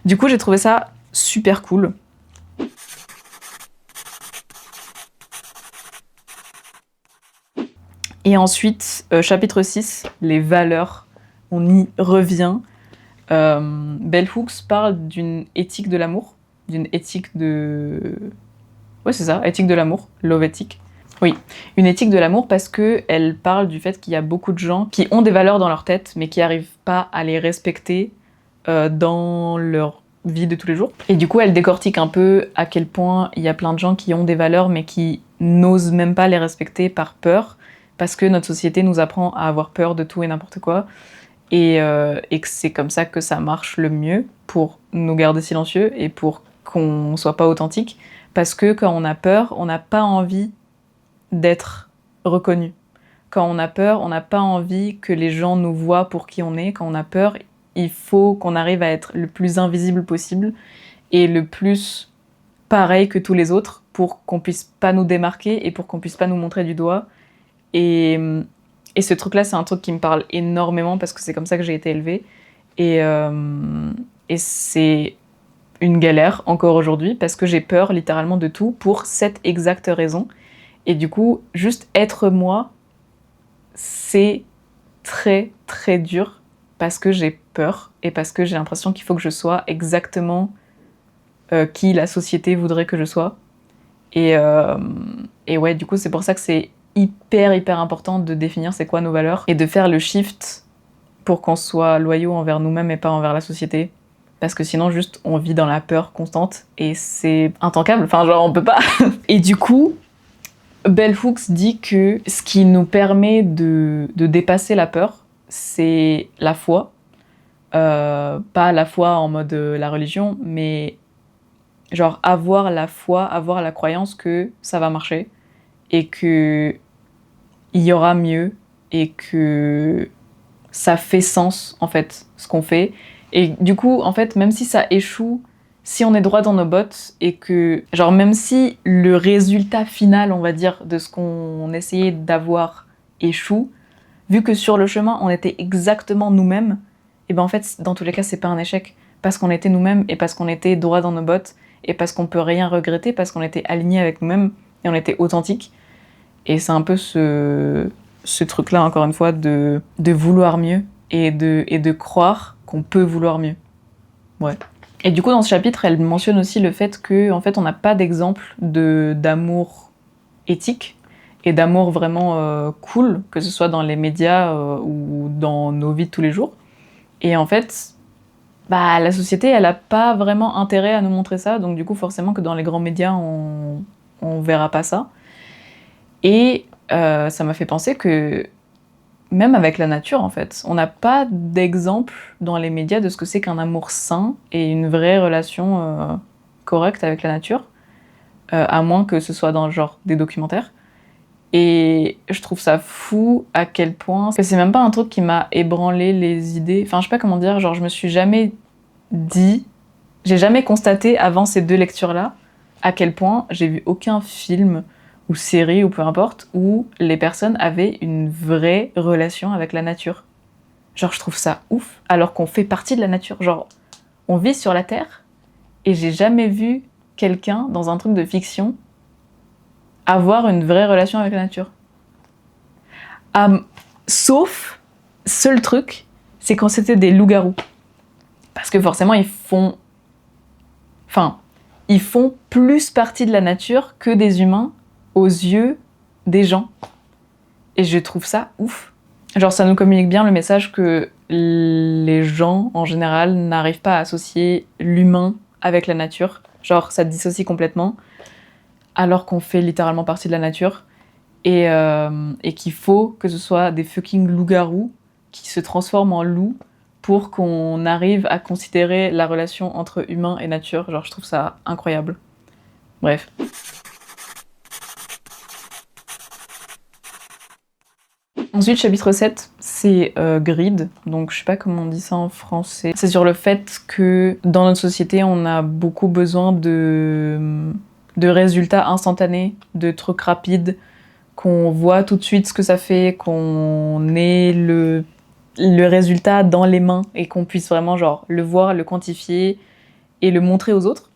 Du coup, j'ai trouvé ça super cool. Et ensuite, chapitre 6, les valeurs. On y revient. Bell Hooks parle d'une éthique de l'amour, d'une éthique de... Ouais, c'est ça, éthique de l'amour, love ethic. Oui, une éthique de l'amour parce qu'elle parle du fait qu'il y a beaucoup de gens qui ont des valeurs dans leur tête mais qui n'arrivent pas à les respecter dans leur vie de tous les jours. Et du coup, elle décortique un peu à quel point il y a plein de gens qui ont des valeurs mais qui n'osent même pas les respecter par peur, parce que notre société nous apprend à avoir peur de tout et n'importe quoi, et que c'est comme ça que ça marche le mieux pour nous garder silencieux et pour qu'on soit pas authentique, parce que quand on a peur, on n'a pas envie d'être reconnu. Quand on a peur, on n'a pas envie que les gens nous voient pour qui on est. Quand on a peur, il faut qu'on arrive à être le plus invisible possible et le plus pareil que tous les autres pour qu'on puisse pas nous démarquer et pour qu'on puisse pas nous montrer du doigt. Et ce truc-là, c'est un truc qui me parle énormément parce que c'est comme ça que j'ai été élevée. Et c'est une galère encore aujourd'hui parce que j'ai peur littéralement de tout pour cette exacte raison. Et du coup, juste être moi, c'est très très dur parce que j'ai peur et parce que j'ai l'impression qu'il faut que je sois exactement qui la société voudrait que je sois. Et ouais, du coup, c'est pour ça que c'est hyper important de définir c'est quoi nos valeurs et de faire le shift pour qu'on soit loyaux envers nous-mêmes et pas envers la société. Parce que sinon, juste, on vit dans la peur constante et c'est intankable. Enfin, genre, on peut pas. Et du coup, Bell Hooks dit que ce qui nous permet de dépasser la peur, c'est la foi. Pas la foi en mode la religion, mais genre avoir la foi, avoir la croyance que ça va marcher et que il y aura mieux et que ça fait sens, en fait, ce qu'on fait. Et du coup, en fait, même si ça échoue, si on est droit dans nos bottes et que, genre, même si le résultat final, on va dire, de ce qu'on essayait d'avoir échoue, vu que sur le chemin, on était exactement nous-mêmes, et ben en fait, dans tous les cas, c'est pas un échec. Parce qu'on était nous-mêmes et parce qu'on était droit dans nos bottes et parce qu'on peut rien regretter, parce qu'on était alignés avec nous-mêmes et on était authentiques. Et c'est un peu ce truc-là, encore une fois, de vouloir mieux et de croire qu'on peut vouloir mieux. Ouais. Et du coup, dans ce chapitre, elle mentionne aussi le fait qu'en fait, on n'a pas d'exemple d'amour éthique et d'amour vraiment cool, que ce soit dans les médias ou dans nos vies de tous les jours. Et en fait, bah, la société, elle n'a pas vraiment intérêt à nous montrer ça, donc du coup, forcément que dans les grands médias, on verra pas ça. Et ça m'a fait penser que même avec la nature, en fait, on n'a pas d'exemple dans les médias de ce que c'est qu'un amour sain et une vraie relation correcte avec la nature, à moins que ce soit dans genre des documentaires. Et je trouve ça fou à quel point que c'est même pas un truc qui m'a ébranlé les idées. Enfin, je sais pas comment dire, genre je me suis jamais dit, j'ai jamais constaté avant ces deux lectures-là à quel point j'ai vu aucun film ou série ou peu importe où les personnes avaient une vraie relation avec la nature. Genre je trouve ça ouf alors qu'on fait partie de la nature. Genre on vit sur la Terre et j'ai jamais vu quelqu'un dans un truc de fiction avoir une vraie relation avec la nature. Sauf, seul truc, c'est quand c'était des loups-garous. Parce que forcément, ils font plus partie de la nature que des humains aux yeux des gens. Et je trouve ça ouf. Genre, ça nous communique bien le message que les gens, en général, n'arrivent pas à associer l'humain avec la nature. Genre, ça te dissocie complètement. Alors qu'on fait littéralement partie de la nature, et qu'il faut que ce soit des fucking loups-garous qui se transforment en loups pour qu'on arrive à considérer la relation entre humain et nature. Genre, je trouve ça incroyable. Bref. Ensuite, chapitre 7, c'est Greed. Donc, je sais pas comment on dit ça en français. C'est sur le fait que dans notre société, on a beaucoup besoin de résultats instantanés, de trucs rapides, qu'on voit tout de suite ce que ça fait, qu'on ait le résultat dans les mains et qu'on puisse vraiment genre le voir, le quantifier et le montrer aux autres.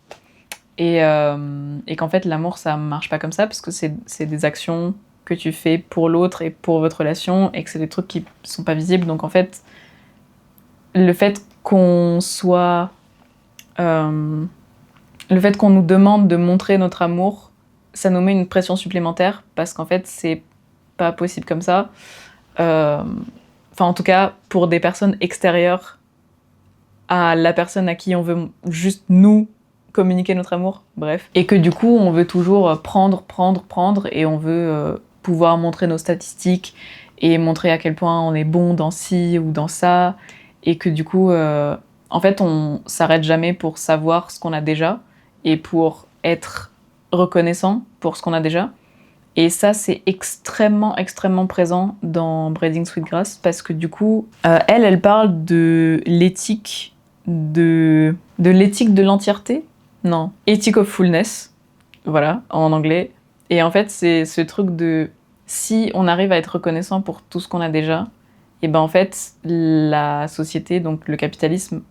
Et qu'en fait l'amour ça marche pas comme ça parce que c'est des actions que tu fais pour l'autre et pour votre relation et que c'est des trucs qui sont pas visibles. Donc en fait, le fait qu'on soit... le fait qu'on nous demande de montrer notre amour, ça nous met une pression supplémentaire parce qu'en fait, c'est pas possible comme ça. Enfin, en tout cas, pour des personnes extérieures à la personne à qui on veut juste nous communiquer notre amour, bref. Et que du coup, on veut toujours prendre et on veut pouvoir montrer nos statistiques et montrer à quel point on est bon dans ci ou dans ça, et que du coup, en fait, on s'arrête jamais pour savoir ce qu'on a déjà et pour être reconnaissant pour ce qu'on a déjà. Et ça, c'est extrêmement, extrêmement présent dans Braiding Sweetgrass, parce que du coup, elle parle de l'éthique de l'éthique de l'entièreté. Non, Ethic of Fullness, voilà, en anglais. Et en fait, c'est ce truc de si on arrive à être reconnaissant pour tout ce qu'on a déjà, et ben en fait, la société, donc le capitalisme,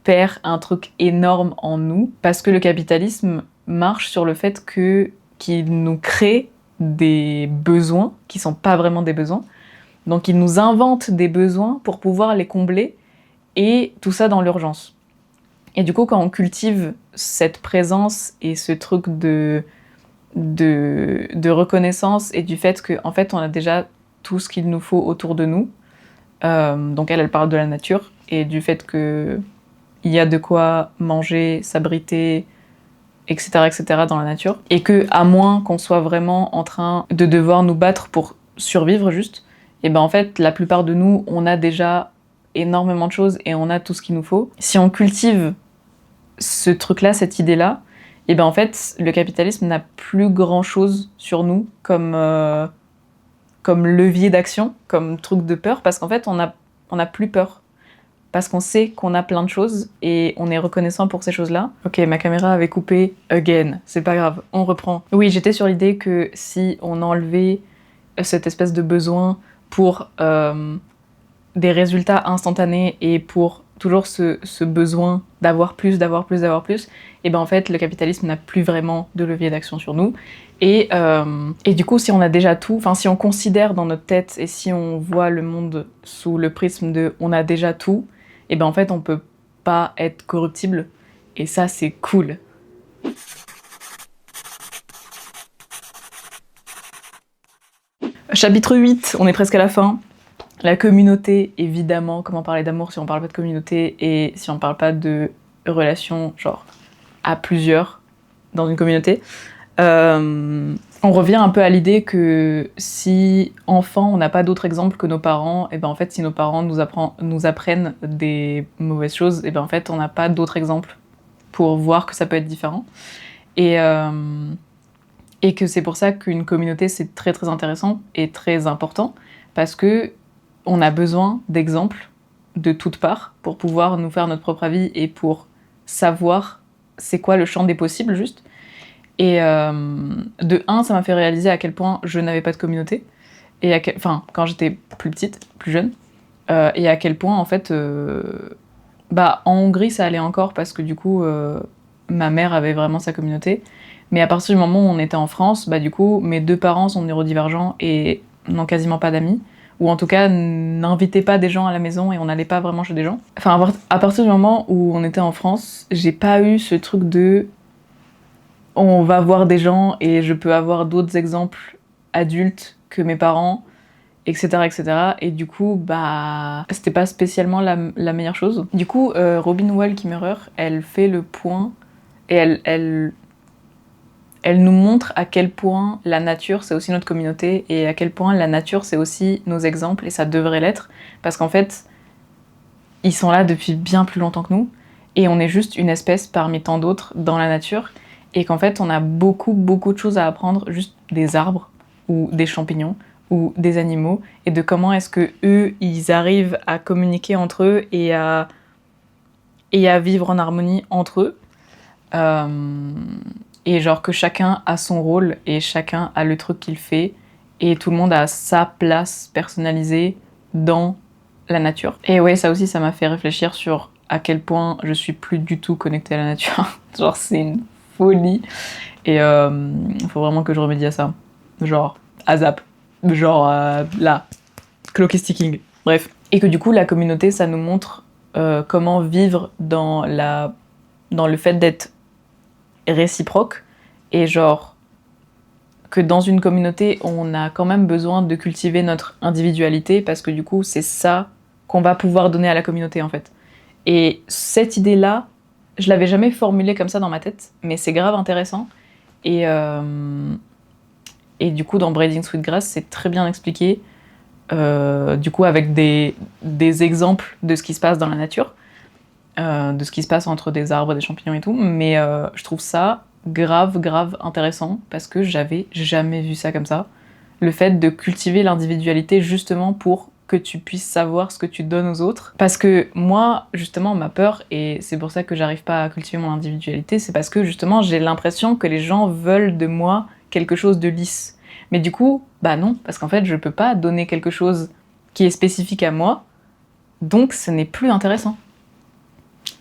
perd un truc énorme en nous, parce que le capitalisme marche sur le fait qu'il nous crée des besoins qui sont pas vraiment des besoins. Donc il nous invente des besoins pour pouvoir les combler, et tout ça dans l'urgence. Et du coup, quand on cultive cette présence et ce truc de reconnaissance et du fait qu'en fait on a déjà tout ce qu'il nous faut autour de nous, donc elle parle de la nature et du fait qu'il y a de quoi manger, s'abriter, etc., etc. dans la nature, et que à moins qu'on soit vraiment en train de devoir nous battre pour survivre juste, et ben en fait la plupart de nous on a déjà énormément de choses et on a tout ce qu'il nous faut. Si on cultive ce truc-là, cette idée-là, et ben en fait le capitalisme n'a plus grand-chose sur nous comme levier d'action, comme truc de peur, parce qu'en fait on a plus peur. Parce qu'on sait qu'on a plein de choses et on est reconnaissant pour ces choses-là. Ok, ma caméra avait coupé again, c'est pas grave, on reprend. Oui, j'étais sur l'idée que si on enlevait cette espèce de besoin pour des résultats instantanés et pour toujours ce besoin d'avoir plus, et ben en fait le capitalisme n'a plus vraiment de levier d'action sur nous. Et du coup, si on a déjà tout, enfin si on considère dans notre tête et si on voit le monde sous le prisme de on a déjà tout, et ben en fait on peut pas être corruptible, et ça c'est cool. Chapitre 8, on est presque à la fin. La communauté, évidemment, comment parler d'amour si on parle pas de communauté et si on parle pas de relations genre à plusieurs dans une communauté. On revient un peu à l'idée que si enfant on n'a pas d'autres exemples que nos parents, et ben en fait si nos parents nous apprennent des mauvaises choses, et ben en fait on n'a pas d'autres exemples pour voir que ça peut être différent. Et que c'est pour ça qu'une communauté c'est très très intéressant et très important, parce que on a besoin d'exemples de toutes parts pour pouvoir nous faire notre propre avis et pour savoir c'est quoi le champ des possibles juste. Et de un, ça m'a fait réaliser à quel point je n'avais pas de communauté, et enfin quand j'étais plus petite, plus jeune, et à quel point en fait, en Hongrie ça allait encore parce que du coup ma mère avait vraiment sa communauté, mais à partir du moment où on était en France, du coup mes deux parents sont neurodivergents et n'ont quasiment pas d'amis, ou en tout cas n'invitaient pas des gens à la maison et on n'allait pas vraiment chez des gens. Enfin à partir du moment où on était en France, j'ai pas eu ce truc de on va voir des gens et je peux avoir d'autres exemples adultes que mes parents, etc., etc. Et du coup, c'était pas spécialement la meilleure chose. Du coup, Robin Wall Kimmerer, elle fait le point et elle nous montre à quel point la nature, c'est aussi notre communauté, et à quel point la nature, c'est aussi nos exemples, et ça devrait l'être, parce qu'en fait, ils sont là depuis bien plus longtemps que nous, et on est juste une espèce parmi tant d'autres dans la nature, et qu'en fait on a beaucoup beaucoup de choses à apprendre juste des arbres ou des champignons ou des animaux, et de comment est-ce que eux ils arrivent à communiquer entre eux et à vivre en harmonie entre eux, et genre que chacun a son rôle et chacun a le truc qu'il fait et tout le monde a sa place personnalisée dans la nature. Et ouais, ça aussi ça m'a fait réfléchir sur à quel point je suis plus du tout connectée à la nature. Genre c'est une folie, et faut vraiment que je remédie à ça, genre ASAP, genre là, clock is ticking, bref. Et que du coup la communauté ça nous montre comment vivre dans le fait d'être réciproque, et genre que dans une communauté on a quand même besoin de cultiver notre individualité, parce que du coup c'est ça qu'on va pouvoir donner à la communauté en fait. Et cette idée là, je l'avais jamais formulée comme ça dans ma tête, mais c'est grave intéressant. Et Et du coup, dans Braiding Sweetgrass, c'est très bien expliqué, du coup, avec des exemples de ce qui se passe dans la nature, de ce qui se passe entre des arbres, des champignons et tout. Mais je trouve ça grave intéressant parce que j'avais jamais vu ça comme ça. Le fait de cultiver l'individualité justement pour que tu puisses savoir ce que tu donnes aux autres. Parce que moi, justement, ma peur, et c'est pour ça que j'arrive pas à cultiver mon individualité, c'est parce que justement, j'ai l'impression que les gens veulent de moi quelque chose de lisse. Mais du coup, bah non, parce qu'en fait, je peux pas donner quelque chose qui est spécifique à moi, donc ce n'est plus intéressant.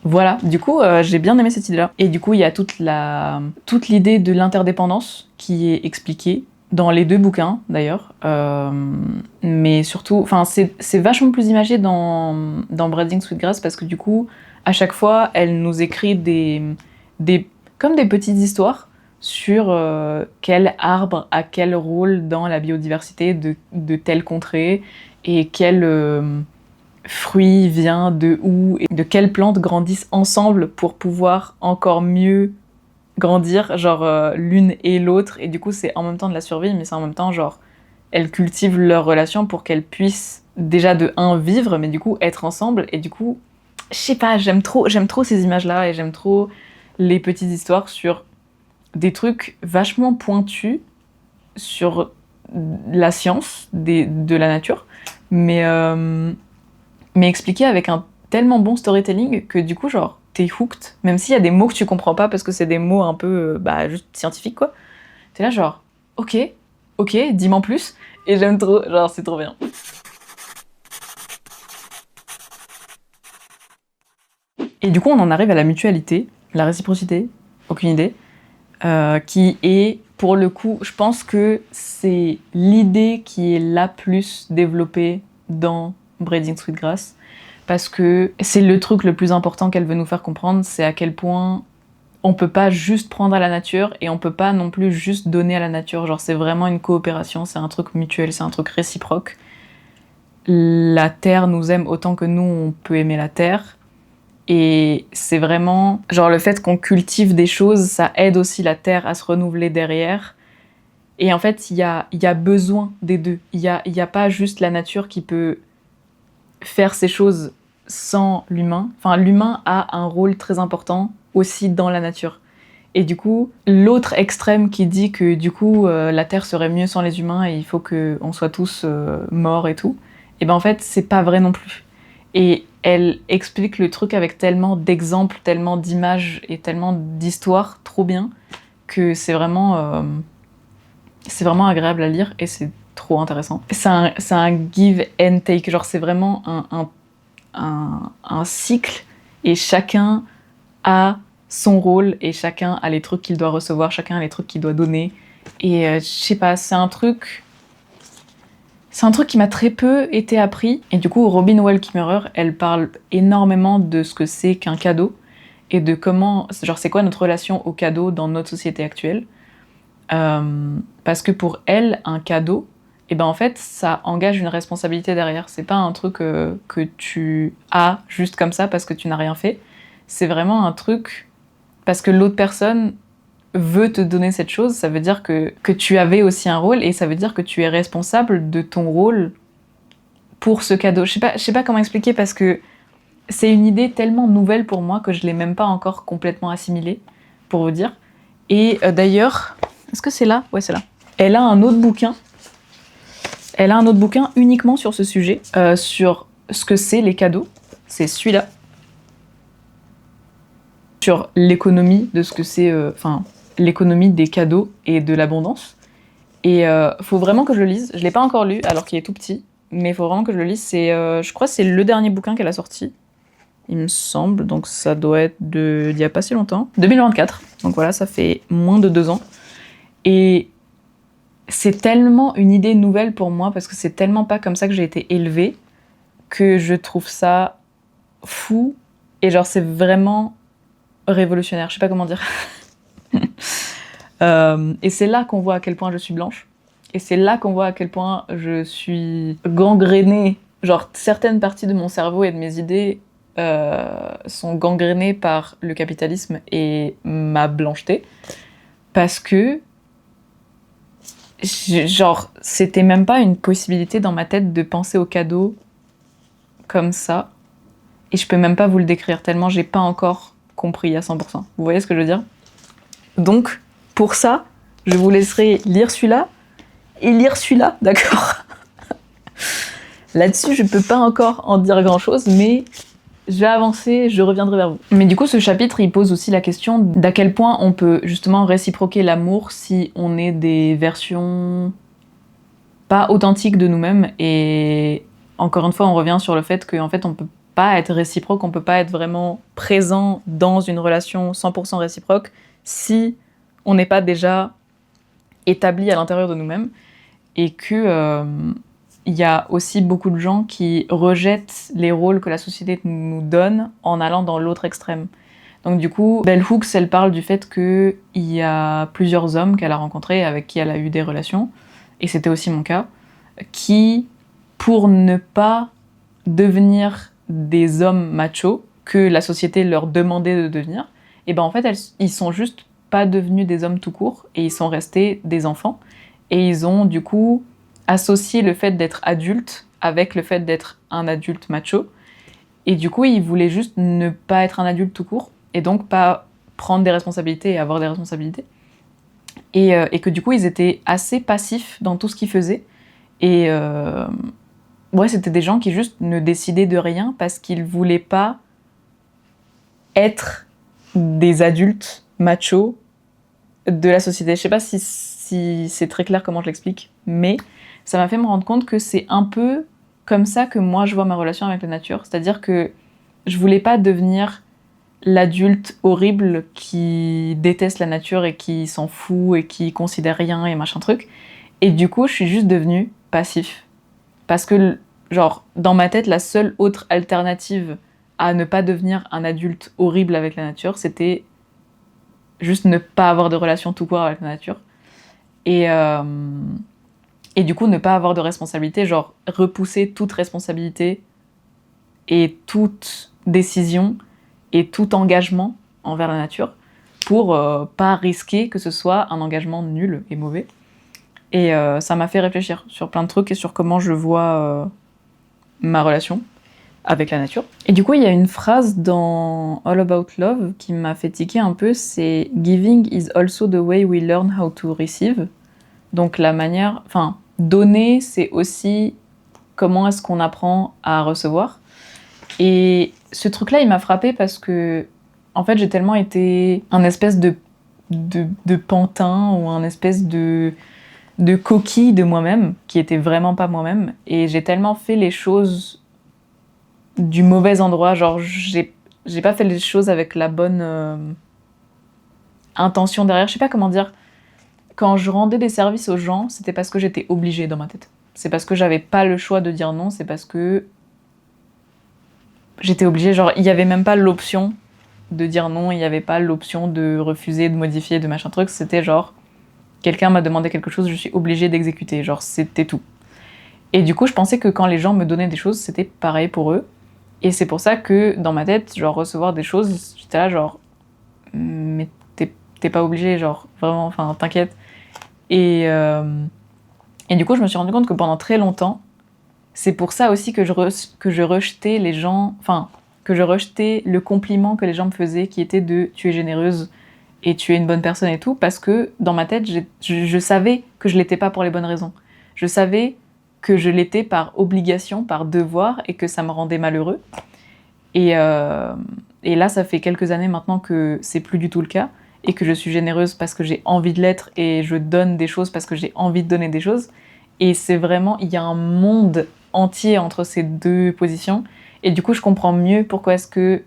Voilà, du coup, j'ai bien aimé cette idée-là. Et du coup, il y a toute l'idée de l'interdépendance qui est expliquée dans les deux bouquins, d'ailleurs. Mais surtout, enfin, c'est vachement plus imagé dans Braiding Sweetgrass parce que du coup, à chaque fois, elle nous écrit comme des petites histoires sur quel arbre a quel rôle dans la biodiversité de telle contrée et quel fruit vient de où et de quelles plantes grandissent ensemble pour pouvoir encore mieux grandir, genre l'une et l'autre. Et du coup, c'est en même temps de la survie, mais c'est en même temps, genre, elles cultivent leur relation pour qu'elles puissent déjà de un vivre, mais du coup être ensemble. Et du coup, je sais pas, j'aime trop ces images-là et j'aime trop les petites histoires sur des trucs vachement pointus sur la science de la nature, mais expliqué avec un tellement bon storytelling que du coup, genre, t'es hooked, même s'il y a des mots que tu comprends pas parce que c'est des mots un peu, juste scientifiques, quoi. T'es là, genre, ok, dis-moi plus, et j'aime trop, genre, c'est trop bien. Et du coup, on en arrive à la mutualité, la réciprocité, aucune idée, qui est, pour le coup, je pense que c'est l'idée qui est la plus développée dans Braiding Sweetgrass, parce que c'est le truc le plus important qu'elle veut nous faire comprendre, c'est à quel point on peut pas juste prendre à la nature et on peut pas non plus juste donner à la nature. Genre, c'est vraiment une coopération, c'est un truc mutuel, c'est un truc réciproque. La Terre nous aime autant que nous, on peut aimer la Terre. Et c'est vraiment, genre, le fait qu'on cultive des choses, ça aide aussi la Terre à se renouveler derrière. Et en fait, il y a besoin des deux. Il y a pas juste la nature qui peut faire ces choses sans l'humain. Enfin, l'humain a un rôle très important aussi dans la nature. Et du coup, l'autre extrême qui dit que du coup, la Terre serait mieux sans les humains et il faut qu'on soit tous morts et tout, et ben en fait, c'est pas vrai non plus. Et elle explique le truc avec tellement d'exemples, tellement d'images et tellement d'histoires trop bien que c'est vraiment agréable à lire et c'est trop intéressant. C'est un give and take, genre c'est vraiment un cycle et chacun a son rôle et chacun a les trucs qu'il doit recevoir, chacun a les trucs qu'il doit donner. Et je sais pas, c'est un truc qui m'a très peu été appris. Et du coup, Robin Wall Kimmerer, elle parle énormément de ce que c'est qu'un cadeau et de comment, genre c'est quoi notre relation au cadeau dans notre société actuelle. Parce que pour elle, un cadeau, et ben en fait, ça engage une responsabilité derrière. C'est pas un truc que tu as juste comme ça parce que tu n'as rien fait. C'est vraiment un truc parce que l'autre personne veut te donner cette chose. Ça veut dire que tu avais aussi un rôle et ça veut dire que tu es responsable de ton rôle pour ce cadeau. Je sais pas comment expliquer parce que c'est une idée tellement nouvelle pour moi que je l'ai même pas encore complètement assimilée, pour vous dire. Et d'ailleurs, est-ce que c'est là ? Ouais, c'est là. Elle a un autre bouquin uniquement sur ce sujet, sur ce que c'est les cadeaux. C'est celui-là. Sur l'économie de ce que c'est, l'économie des cadeaux et de l'abondance. Et faut vraiment que je le lise. Je l'ai pas encore lu, alors qu'il est tout petit, mais il faut vraiment que je le lise. Je crois que c'est le dernier bouquin qu'elle a sorti, il me semble, donc ça doit être d'il y a pas si longtemps. 2024, donc voilà, ça fait moins de 2 ans. Et c'est tellement une idée nouvelle pour moi, parce que c'est tellement pas comme ça que j'ai été élevée, que je trouve ça fou. Et genre, c'est vraiment révolutionnaire, je sais pas comment dire. Et c'est là qu'on voit à quel point je suis blanche. Et c'est là qu'on voit à quel point je suis gangrénée. Genre, certaines parties de mon cerveau et de mes idées sont gangrénées par le capitalisme et ma blancheté. Parce que genre, c'était même pas une possibilité dans ma tête de penser au cadeau comme ça. Et je peux même pas vous le décrire tellement j'ai pas encore compris à 100%. Vous voyez ce que je veux dire? Donc, pour ça, je vous laisserai lire celui-là et lire celui-là, d'accord? Là-dessus, je peux pas encore en dire grand-chose, mais je vais avancer, je reviendrai vers vous. Mais du coup, ce chapitre, il pose aussi la question d'à quel point on peut justement réciproquer l'amour si on est des versions pas authentiques de nous-mêmes. Et encore une fois, on revient sur le fait qu'en fait, on peut pas être réciproque, on peut pas être vraiment présent dans une relation 100% réciproque si on n'est pas déjà établi à l'intérieur de nous-mêmes. Et que il y a aussi beaucoup de gens qui rejettent les rôles que la société nous donne en allant dans l'autre extrême. Donc du coup, Bell Hooks, elle parle du fait qu'il y a plusieurs hommes qu'elle a rencontrés, avec qui elle a eu des relations, et c'était aussi mon cas, qui, pour ne pas devenir des hommes machos que la société leur demandait de devenir, et ben en fait, ils sont juste pas devenus des hommes tout court, et ils sont restés des enfants, et ils ont du coup associé le fait d'être adulte avec le fait d'être un adulte macho, et du coup, ils voulaient juste ne pas être un adulte tout court, et donc pas prendre des responsabilités et avoir des responsabilités. Et que du coup, ils étaient assez passifs dans tout ce qu'ils faisaient. Et ouais, c'était des gens qui juste ne décidaient de rien parce qu'ils voulaient pas être des adultes machos de la société. Je sais pas si c'est très clair comment je l'explique, mais ça m'a fait me rendre compte que c'est un peu comme ça que moi je vois ma relation avec la nature. C'est-à-dire que je voulais pas devenir l'adulte horrible qui déteste la nature et qui s'en fout et qui considère rien et machin truc. Et du coup, je suis juste devenue passif. Parce que, genre, dans ma tête, la seule autre alternative à ne pas devenir un adulte horrible avec la nature, c'était juste ne pas avoir de relation tout court avec la nature. Et, euh, et du coup, ne pas avoir de responsabilité, genre repousser toute responsabilité et toute décision et tout engagement envers la nature pour pas risquer que ce soit un engagement nul et mauvais. Et ça m'a fait réfléchir sur plein de trucs et sur comment je vois ma relation avec la nature. Et du coup, il y a une phrase dans All About Love qui m'a fait tiquer un peu, c'est « Giving is also the way we learn how to receive ». Donc la manière... Enfin, donner, c'est aussi comment est-ce qu'on apprend à recevoir. Et ce truc-là, il m'a frappée parce que, en fait, j'ai tellement été un espèce de pantin ou un espèce de coquille de moi-même, qui était vraiment pas moi-même. Et j'ai tellement fait les choses du mauvais endroit. Genre, j'ai pas fait les choses avec la bonne intention derrière. Je sais pas comment dire. Quand je rendais des services aux gens, c'était parce que j'étais obligée dans ma tête. C'est parce que j'avais pas le choix de dire non, c'est parce que j'étais obligée. Genre, il y avait même pas l'option de dire non, il y avait pas l'option de refuser, de modifier, de machin truc. C'était genre, quelqu'un m'a demandé quelque chose, je suis obligée d'exécuter. Genre, c'était tout. Et du coup, je pensais que quand les gens me donnaient des choses, c'était pareil pour eux. Et c'est pour ça que, dans ma tête, genre, recevoir des choses, j'étais là genre, mais t'es pas obligé, genre, vraiment, enfin, t'inquiète. Et du coup, je me suis rendu compte que pendant très longtemps, c'est pour ça aussi que je rejetais les gens, enfin, que je rejetais le compliment que les gens me faisaient, qui était de tu es généreuse et tu es une bonne personne et tout, parce que dans ma tête, je savais que je l'étais pas pour les bonnes raisons. Je savais que je l'étais par obligation, par devoir, et que ça me rendait malheureux. Et là, ça fait quelques années maintenant que c'est plus du tout le cas, et que je suis généreuse parce que j'ai envie de l'être, et je donne des choses parce que j'ai envie de donner des choses. Et c'est vraiment, il y a un monde entier entre ces deux positions, et du coup, je comprends mieux pourquoi est-ce que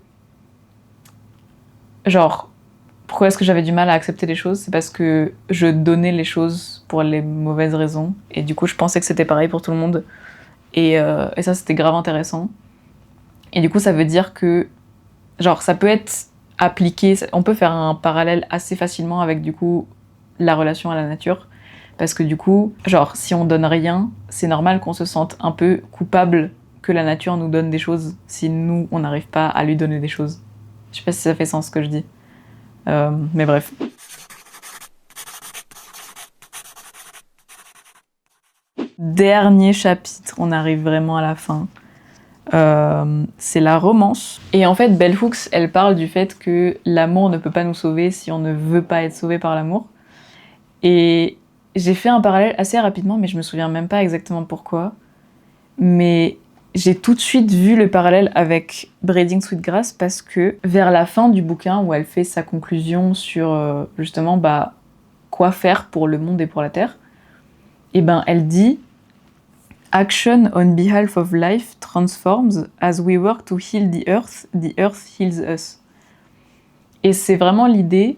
j'avais du mal à accepter les choses. C'est parce que je donnais les choses pour les mauvaises raisons, et du coup, je pensais que c'était pareil pour tout le monde. Et ça, c'était grave intéressant. Et du coup, ça veut dire que, genre, ça peut être appliqué, on peut faire un parallèle assez facilement avec, du coup, la relation à la nature. Parce que du coup, genre, si on donne rien, c'est normal qu'on se sente un peu coupable que la nature nous donne des choses si nous, on n'arrive pas à lui donner des choses. Je sais pas si ça fait sens ce que je dis. Mais bref. dernier chapitre, on arrive vraiment à la fin. C'est la romance. Et en fait, Bell Hooks, elle parle du fait que l'amour ne peut pas nous sauver si on ne veut pas être sauvé par l'amour. Et j'ai fait un parallèle assez rapidement, mais je me souviens même pas exactement pourquoi. Mais j'ai tout de suite vu le parallèle avec Braiding Sweetgrass parce que vers la fin du bouquin où elle fait sa conclusion sur justement quoi faire pour le monde et pour la Terre, et ben elle dit Action on behalf of life transforms as we work to heal the earth heals us. Et c'est vraiment l'idée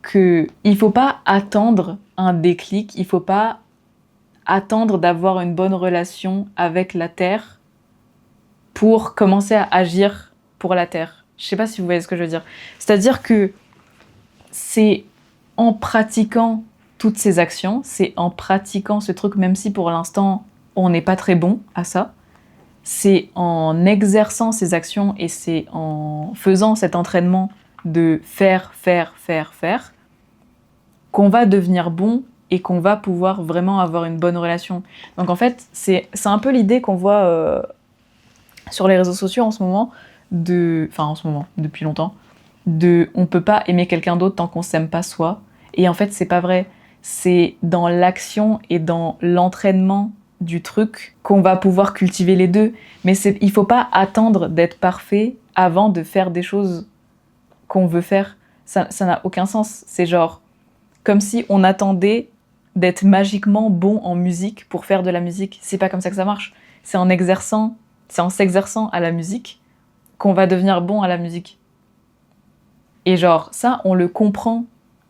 qu'il faut pas attendre un déclic, il faut pas attendre d'avoir une bonne relation avec la Terre pour commencer à agir pour la Terre. Je sais pas si vous voyez ce que je veux dire. C'est-à-dire que c'est en pratiquant toutes ces actions, c'est en pratiquant ce truc, même si pour l'instant on n'est pas très bon à ça, c'est en exerçant ces actions et c'est en faisant cet entraînement de faire, qu'on va devenir bon et qu'on va pouvoir vraiment avoir une bonne relation. Donc en fait, c'est un peu l'idée qu'on voit sur les réseaux sociaux en ce moment, depuis longtemps, on peut pas aimer quelqu'un d'autre tant qu'on s'aime pas soi. Et en fait, c'est pas vrai. C'est dans l'action et dans l'entraînement du truc qu'on va pouvoir cultiver les deux. Mais il faut pas attendre d'être parfait avant de faire des choses qu'on veut faire. Ça n'a aucun sens. C'est genre comme si on attendait d'être magiquement bon en musique pour faire de la musique. C'est pas comme ça que ça marche. C'est en s'exerçant à la musique qu'on va devenir bon à la musique. Et genre, ça, on le comprend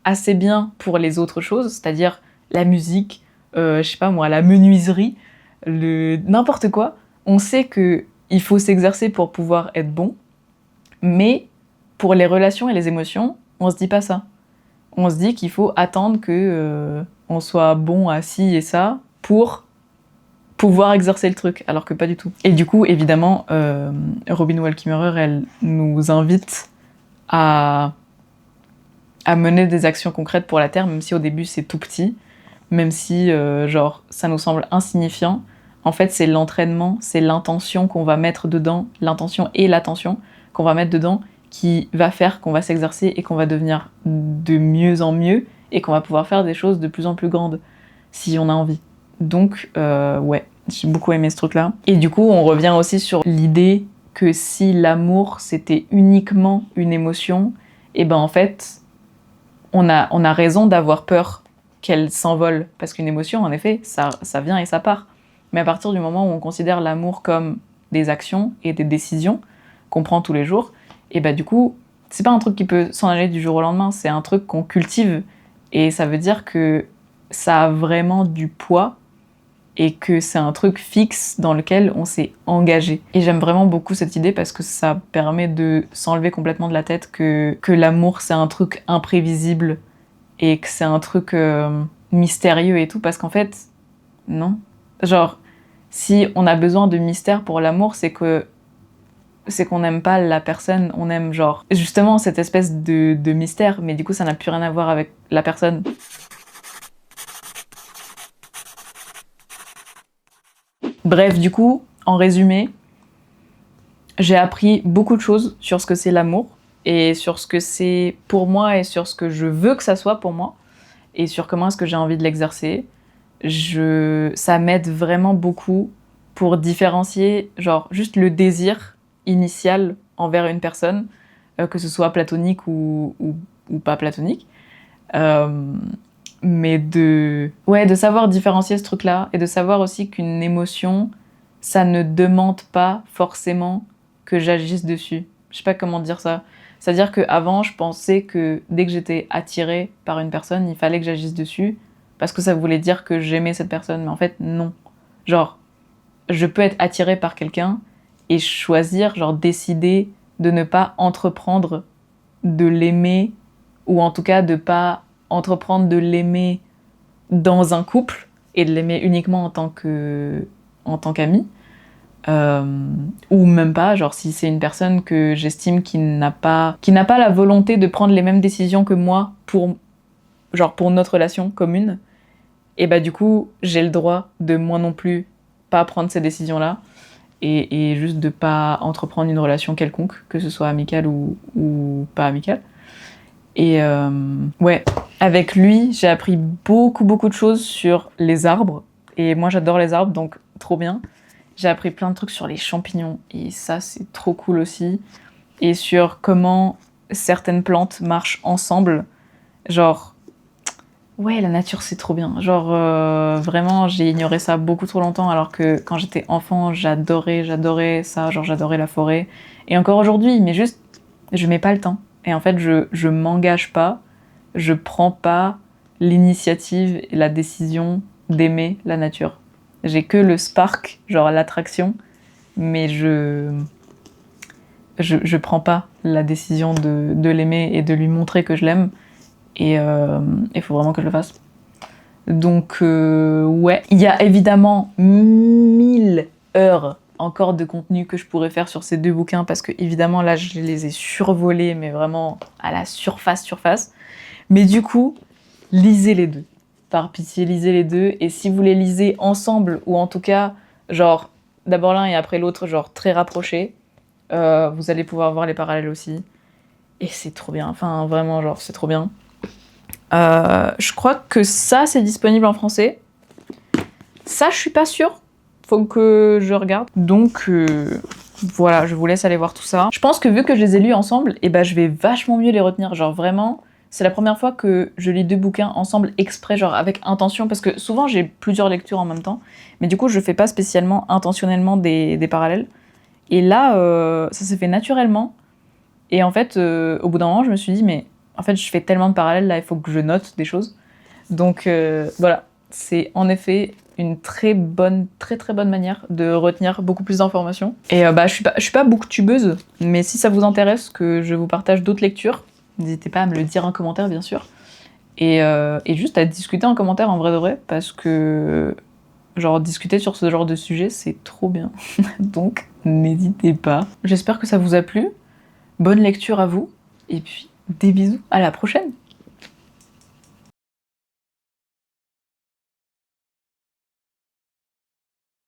assez bien pour les autres choses, c'est-à-dire la musique, je sais pas moi, la menuiserie, n'importe quoi. On sait qu'il faut s'exercer pour pouvoir être bon, mais pour les relations et les émotions, on se dit pas ça. On se dit qu'il faut attendre que on soit bon à ci et ça pour pouvoir exercer le truc, alors que pas du tout. Et du coup, évidemment, Robin Wall Kimmerer, elle nous invite à mener des actions concrètes pour la Terre, même si au début c'est tout petit, même si ça nous semble insignifiant. En fait, c'est l'entraînement, c'est l'intention qu'on va mettre dedans, l'intention et l'attention qu'on va mettre dedans, qui va faire qu'on va s'exercer et qu'on va devenir de mieux en mieux et qu'on va pouvoir faire des choses de plus en plus grandes, si on a envie. Donc, ouais, j'ai beaucoup aimé ce truc-là. Et du coup, on revient aussi sur l'idée que si l'amour, c'était uniquement une émotion, et ben en fait, on a raison d'avoir peur qu'elle s'envole. Parce qu'une émotion, en effet, ça vient et ça part. Mais à partir du moment où on considère l'amour comme des actions et des décisions qu'on prend tous les jours, et ben du coup, c'est pas un truc qui peut s'en aller du jour au lendemain, c'est un truc qu'on cultive. Et ça veut dire que ça a vraiment du poids et que c'est un truc fixe dans lequel on s'est engagé. Et j'aime vraiment beaucoup cette idée parce que ça permet de s'enlever complètement de la tête que l'amour c'est un truc imprévisible et que c'est un truc mystérieux et tout, parce qu'en fait, non. Genre, si on a besoin de mystère pour l'amour, c'est qu'on n'aime pas la personne, on aime genre justement cette espèce de mystère, mais du coup ça n'a plus rien à voir avec la personne. Bref, du coup, en résumé, j'ai appris beaucoup de choses sur ce que c'est l'amour, et sur ce que c'est pour moi, et sur ce que je veux que ça soit pour moi, et sur comment est-ce que j'ai envie de l'exercer. Ça m'aide vraiment beaucoup pour différencier, genre, juste le désir initial envers une personne, que ce soit platonique ou pas platonique. Mais de savoir différencier ce truc-là, et de savoir aussi qu'une émotion, ça ne demande pas forcément que j'agisse dessus. Je sais pas comment dire ça. C'est-à-dire qu'avant, je pensais que dès que j'étais attirée par une personne, il fallait que j'agisse dessus, parce que ça voulait dire que j'aimais cette personne. Mais en fait, non. Genre, je peux être attirée par quelqu'un et choisir, genre décider de ne pas entreprendre de l'aimer, ou en tout cas de pas entreprendre de l'aimer dans un couple et de l'aimer uniquement en tant qu'ami, ou même pas, genre si c'est une personne que j'estime qui n'a pas la volonté de prendre les mêmes décisions que moi pour notre relation commune, Et bah du coup, j'ai le droit de moi non plus pas prendre ces décisions-là et juste de pas entreprendre une relation quelconque, que ce soit amicale ou pas amicale. Et ouais, avec lui, j'ai appris beaucoup de choses sur les arbres. Et moi, j'adore les arbres, donc trop bien. J'ai appris plein de trucs sur les champignons, et ça, c'est trop cool aussi. Et sur comment certaines plantes marchent ensemble. Genre, ouais, la nature, c'est trop bien. Genre, vraiment, j'ai ignoré ça beaucoup trop longtemps, alors que quand j'étais enfant, j'adorais ça. Genre, j'adorais la forêt. Et encore aujourd'hui, mais juste, je mets pas le temps. Et en fait, je m'engage pas, je prends pas l'initiative et la décision d'aimer la nature. J'ai que le spark, genre l'attraction, mais je prends pas la décision de l'aimer et de lui montrer que je l'aime. Et il faut vraiment que je le fasse. Donc, ouais. Il y a évidemment 1000 heures encore de contenu que je pourrais faire sur ces 2 bouquins, parce que évidemment là je les ai survolés, mais vraiment à la surface. Mais du coup, lisez les 2. Par pitié, lisez les 2. Et si vous les lisez ensemble, ou en tout cas, genre d'abord l'un et après l'autre, genre très rapprochés, vous allez pouvoir voir les parallèles aussi. Et c'est trop bien. Enfin, vraiment, genre, c'est trop bien. Je crois que ça, c'est disponible en français. Ça, je suis pas sûre. Faut que je regarde. Donc, voilà, je vous laisse aller voir tout ça. Je pense que vu que je les ai lus ensemble, et ben, je vais vachement mieux les retenir. Genre, vraiment, c'est la première fois que je lis 2 bouquins ensemble exprès, genre avec intention. Parce que souvent, j'ai plusieurs lectures en même temps. Mais du coup, je fais pas spécialement intentionnellement des parallèles. Et là, ça s'est fait naturellement. Et en fait, au bout d'un moment, je me suis dit, mais en fait, je fais tellement de parallèles, là, il faut que je note des choses. Donc voilà, c'est en effet une très bonne manière de retenir beaucoup plus d'informations. Et bah, je suis pas booktubeuse, mais si ça vous intéresse que je vous partage d'autres lectures, n'hésitez pas à me le dire en commentaire, bien sûr. Et juste à discuter en commentaire en vrai de vrai, parce que genre discuter sur ce genre de sujet, c'est trop bien. Donc n'hésitez pas. J'espère que ça vous a plu. Bonne lecture à vous, et puis des bisous, à la prochaine!